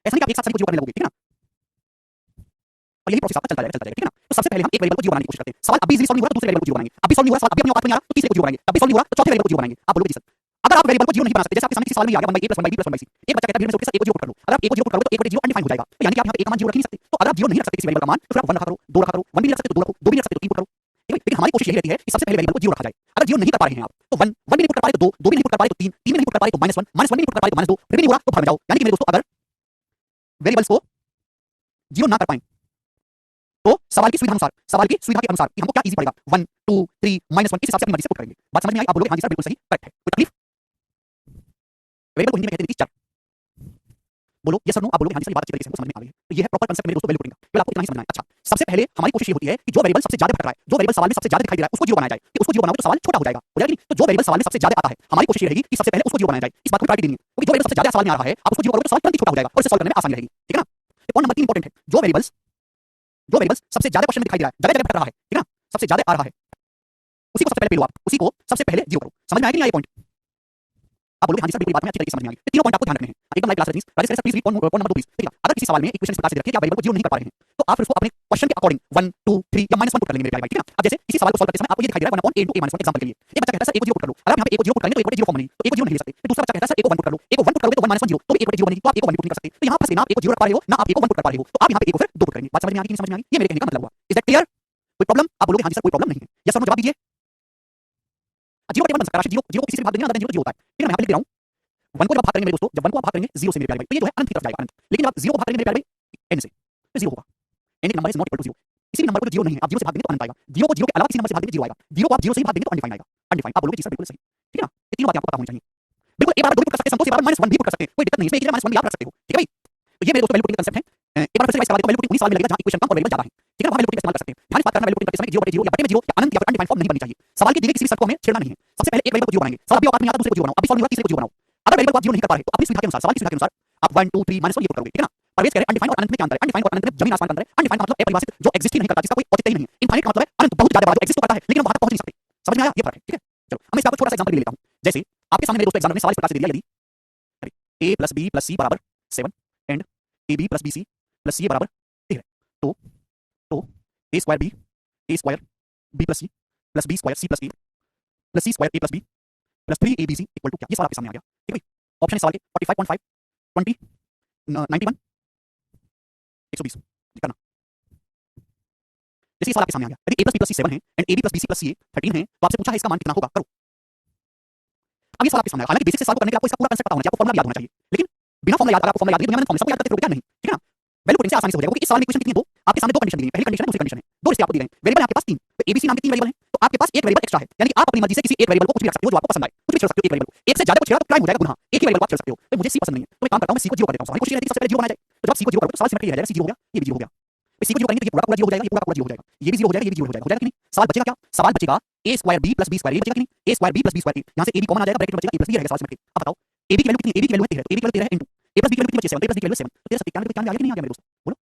ऐसा नहीं कि आप एक साथ सभी को 0 करने लगोगे, ठीक है ना? और यही प्रोसेस आपका चलता जाएगा, ठीक है ना? तो सबसे पहले हम एक वेरिएबल को 0 बनाने की कोशिश करते हैं। सवाल अभी इजीली सॉल्व नहीं हो रहा तो दूसरे वेरिएबल को 0 बनाएंगे। अभी सॉल्व नहीं हो रहा, सवाल अभी अपने औकात में नहीं आ रहा तो तीसरे को 0 बनाएंगे। अभी सॉल्व नहीं हो रहा तो चौथे वेरिएबल को 0 बनाएंगे। आप बोलोगे जी सर अगर आप वेरिएबल को 0 नहीं बना सकते, जैसे आपके सामने किसी सवाल में आ गया 1 by a + 1 by b + 1 by c, एक बच्चा कहता है भीड़ में से उठ के सर a को 0 पुट कर लो। अगर आप a को 0 पुट करोगे तो a बटे 0 अनडिफाइंड हो जाएगा। तो यानी कि आप यहां पे a का मान 0 रख ही नहीं सकते। तो अगर आप 0 नहीं रख सकते किसी वेरिएबल का मान तो फिर आप 1 रखा करो, 2 रखा करो, 1 भी नहीं रख सकते तो 2 रखो, 2 भी नहीं रख सकते तो 3 पुट करो। ठीक है? लेकिन हमारी कोशिश यही रहती है कि सबसे पहले वेरिएबल को 0 रखा जाए। अगर 0 नहीं कर पा रहे हैं आप तो 1 1 भी नहीं पुट कर पा रहे तो 2 2 भी नहीं पुट कर पा रहे तो 3 3 भी नहीं पुट कर पा रहे तो -1 -1 भी नहीं पुट कर पा रहे तो -2 फिर भी नहीं हो रहा तो भाग में जाओ। यानी कि मेरे दोस्तों अगर वेरिएबल्स को 0 ना कर पाएं तो सवाल की सुविधा के अनुसार कि हमको क्या इजी पड़ेगा 1 2 3 -1 इस हिसाब से अपनी मर्जी से पुट करेंगे। बात समझ में आई? आप बोलोगे हां जी सर बिल्कुल सही, करेक्ट है, कोई तकलीफ? वेरिएबल को हिंदी में कहते हैं कि चर। बोलो यस और नो। आप बोलोगे हां जी सर ये बात अच्छी तरीके से हमको समझ में आ गई है। तो ये है प्रॉपर कांसेप्ट मेरे दोस्तों वैल्यू पुटिंग का, केवल आपको इतना ही समझना है। अच्छा सबसे पहले हमारी कोशिश ये होती है कि जो वेरिएबल सबसे ज्यादा भटक रहा है, जो वेरिएबल सवाल में सबसे ज्यादा दिखाई दे रहा है उसको 0 बनाया जाए। कि उसको 0 बनाओगे तो सवाल छोटा हो जाएगा, हो जाएगा कि नहीं? तो जो वेरिएबल सवाल में सबसे ज्यादा आता है हमारी कोशिश ये रहेगी कि सबसे पहले उसको 0 बनाया जाए। इस बात को प्रायोरिटी देनी है क्योंकि जो वेरिएबल सबसे ज्यादा सवाल में आ रहा है आप उसको 0 करोगे तो सवाल तुरंत ही छोटा हो जाएगा और इसे सॉल्व करने में आसानी रहेगी। ठीक है ना? पॉइंट नंबर 3 इंपॉर्टेंट है, जो वेरिएबल्स सबसे ज्यादा क्वेश्चन में दिखाई दे रहा है, जगह जगह भटक रहा है, ठीक है ना? सबसे ज्यादा आ रहा है उसी को सबसे पहले पे लो आप, उसी को सबसे पहले 0 करो। समझ में आया कि नहीं? ये पॉइंट आप बोलोगे हां जी सर बिल्कुल बात में अच्छी तरीके से समझ में आ गई। तीनों पॉइंट आपको ध्यान रखने हैं एकदम live class Rajneesh. Rajesh sir please read point number 2 please. ठीक है? अगर किसी सवाल में इक्वेशन इस प्रकार से रखिए कि आप वेरिएबल को 0 नहीं कर पा रहे हैं तो आप फिर उसको अपने क्वेश्चन के अकॉर्डिंग 1 2 3 या -1 पुट कर लेंगे मेरे प्यारे भाई। ठीक है ना? अब जैसे किसी सवाल को सॉल्व करते समय आपको ये दिखाई दे रहा है 1/a * a - 1 एग्जांपल के लिए एक बच्चा कहता है सर a को 0 पुट कर लो। अगर आप यहां पे a को 0 पुट करेंगे तो a बटे 0 फॉर्म बनेगी, तो a को 0 नहीं ले सकते। फिर दूसरा बच्चा कहता है सर a को 1 पुट कर लो, a को 1 पुट करोगे तो 1 - 1 0 तो a बटे 0 बनेगी, तो आप a को 1 पुट नहीं कर सकते। तो यहां फंस गए ना, आप a को 0 रख पा रहे हो ना आप a को 1 पुट कर पा रहे हो, तो आप यहां पे a को फिर 2 पुट करेंगे। बात समझ में आ गई कि नहीं समझ में आ गई? ये मेरे कहने का मतलब हुआ। Is that clear? कोई प्रॉब्लम? आप बोलोगे हां जी सर कोई प्रॉब्लम नहीं है। यस और नो जवाब दीजिए। 0 बटे 1 बन सकता है, राशि 0 0 को किसी से भाग देंगे ना, 0 0 होता है। ठीक है? मैं यहां पे लिख दे रहा हूं 1 को जब आप भाग करेंगे मेरे दोस्तों, जब 1 को आप भाग करेंगे 0 से मेरे प्यारे भाई, तो ये जो है अनंत की तरफ जाएगा, अनंत। लेकिन जब आप 0 को भाग करेंगे मेरे प्यारे भाई n से, तो 0 होगा। n एक number is not equal to 0। किसी भी नंबर को जो 0 नहीं है आप 0 से भाग देंगे तो अनंत आएगा। 0 को 0 के अलावा किसी नंबर से भाग देंगे 0 आएगा। 0 को आप 0 से ही भाग देंगे तो अनडिफाइंड आएगा, अनडिफाइंड। आप बोलोगे जी सर बिल्कुल सही। ठीक है ना? ये तीनों बातें आपको पता होनी चाहिए। बिल्कुल एक बार 2 भी पुट कर सकते हैं, संतोष, एक बार -1 भी पुट कर सकते हैं, कोई दिक्कत नहीं है, इसमें एक जगह -1 भी आप रख सकते हो। ठीक है भाई? तो ये मेरे दोस्तों वैल्यू पुटिंग का कांसेप्ट है। एक बार फिर से रिवाइज करा देता हूं, वैल्यू पुटिंग उन्हीं सवाल में लगेगा जहां इक्वेशन कम और वेरिएबल ज्यादा है। ठीक है ना? वहां वैल्यू पुटिंग इस्तेमाल कर सकते हैं। ध्यान इस बात करना, वैल्यू पुटिंग करते समय 0 बटे 0 या बटे में 0 या अनंत या फिर अनडिफाइंड फॉर्म नहीं बननी चाहिए। सवाल की दी गई किसी भी शर्त को हमें छेड़ना नहीं है। सबसे पहले एक वेरिएबल को 0 बनाएंगे, सवाल अभी औकात में आता दूसरे को 0 बनाओ, अभी सॉल्व नहीं हुआ तीसरे को 0 बनाओ। अगर वेरिएबल को आप 0 नहीं कर पा रहे तो अपनी सुविधा के अनुसार, सवाल की सुविधा के अनुसार आप 1 2 3 -1 ये पुट करोगे। ठीक है ना? परवेश कह रहे हैं अनडिफाइंड और अनंत में क्या अंतर है? अनडिफाइंड और अनंत में जमीन आसमान का अंतर है। अनडिफाइंड का मतलब अपरिभाषित, जो एग्जिस्ट ही नहीं करता, जिसका कोई औचित्य ही नहीं है। इनफाइनाइट का मतलब है अनंत, बहुत ज्यादा बड़ा, जो एग्जिस्ट तो करता है लेकिन हम वहां तक पहुंच नहीं सकते। समझ में आया? ये फर्क है। ठीक है? चलो अब मैं इसका छोटा सा एग्जांपल ले लेता हूं। जैसे आपके सामने मेरे दोस्तों एग्जाम में सवाल इस प्रकार से दे दिया, यदि a + b + c = 7 and ab + bc plus C A बराबर 13 है। तो A square B plus C plus B square C plus A plus C square A plus B plus 3 A B C equal to क्या? ये सवाल आपके सामने आ गया। ठीक है भाई, ऑप्शन इस सवाल के 45.5 20 91 120 करना। जैसे ये सवाल आपके सामने आ गया, यदि a plus B plus C 7 है and A B plus B C plus C A 13 है, तो आपसे पूछा है इसका मान कितना होगा, करो। अब ये सवाल आपके सामने है, हालांकि बेसिक से सवाल को करने के लिए आपको इसका पूरा कांसेप्ट पता होना चाहिए, आपको फॉर्मूला याद होना चाहिए, लेकिन बिना फॉर्मूला याद अगर आपको फॉर्मूला याद नहीं, दुनिया में फॉर्मूला सबको याद करते रुपया नहीं, ठीक है ना। वैल्यू पुटिंग से आसानी से हो जाएगा, क्योंकि इस सवाल में इक्वेशन कितनी है? दो। आपके सामने दो कंडीशन दी गई है, पहली कंडीशन है, दूसरी कंडीशन है, दो रिश्ते आपको दिए गए हैं। वेरिएबल है आपके पास 3, तो एबीसी नाम के 3 वेरिएबल हैं, तो आपके पास एक वेरिएबल एक्स्ट्रा है, यानी कि आप अपनी मर्जी से किसी एक वेरिएबल को कुछ भी रख सकते हो जो आपको पसंद आए, कुछ भी छोड़ सकते हो एक वेरिएबल को। एक से ज्यादा को छेड़ा तो क्राइम हो जाएगा, गुनाह। एक ही वेरिएबल को आप छेड़ सकते हो, तो मुझे सी पसंद नहीं है, तो मैं काम करता हूं, मैं सी को 0 कर देता हूं। हमारी कोशिश रहती है सबसे पहले 0 बनाया जाए, तो जब सी को 0 करोगे तो सवाल सिमेट्रिक रह जाएगा, सी 0 हो गया, ये भी 0 हो गया। सी को 0 करेंगे तो ये पूरा पूरा 0 हो जाएगा, ये पूरा पूरा 0 हो जाएगा, ये भी 0 हो जाएगा, ये भी 0 हो जाएगा, हो जाएगा कि नहीं? सवाल बचेगा क्या? सवाल बचेगा a square b plus b square, ये बचेगा कि नहीं? a square b plus b square, यहां से ab कॉमन आ जाएगा, ब्रैकेट में बचेगा a प्लस b रहेगा, सवाल सिमेट्रिक। अब बताओ ab की वैल्यू कितनी है? ab की वैल्यू कितनी है? ab की वैल्यू 13 है इनटू a प्लस b की वैल्यू कितनी बची है? 7, a प्लस b की वैल्यू 7, तो 13 से 91 आ गया कि नहीं आ गया मेरे दोस्त? बोलो,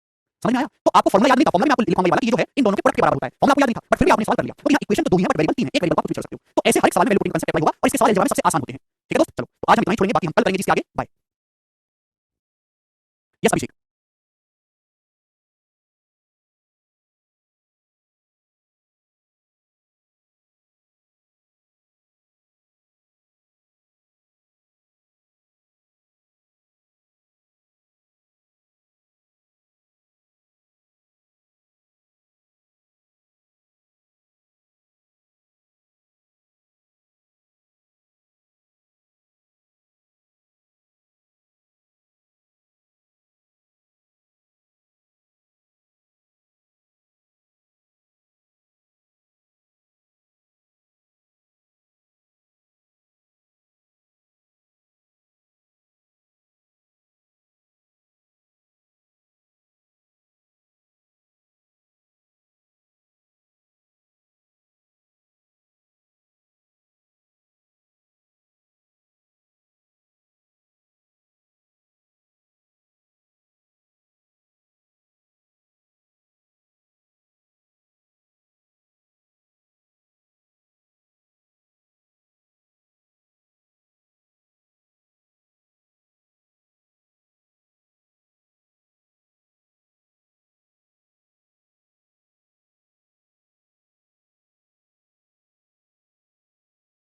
समझ में आया? तो आपको फॉर्मूला याद नहीं था, फॉर्मूला में आपको लिखूंगा ये वाला कि ये जो है इन दोनों के प्रोडक्ट के बराबर होता है, फॉर्मूला आपको याद नहीं था, बट फिर भी आपने सवाल कर लिया, क्योंकि यहां इक्वेशन तो दो ही है बट वेरिएबल 3 है, एक वेरिएबल को आप कुछ भी छोड़ सकते हो। तो ऐसे हर एक सवाल में वैल्यू पुटिंग कांसेप्ट अप्लाई होगा, और इसके सवाल जवाब सबसे आसान होते हैं। ठीक है दोस्त, चलो तो आज हम इतना ही छोड़ेंगे, बाकी हम कल करेंगे इसके आगे। बाय। यस अभिषेक।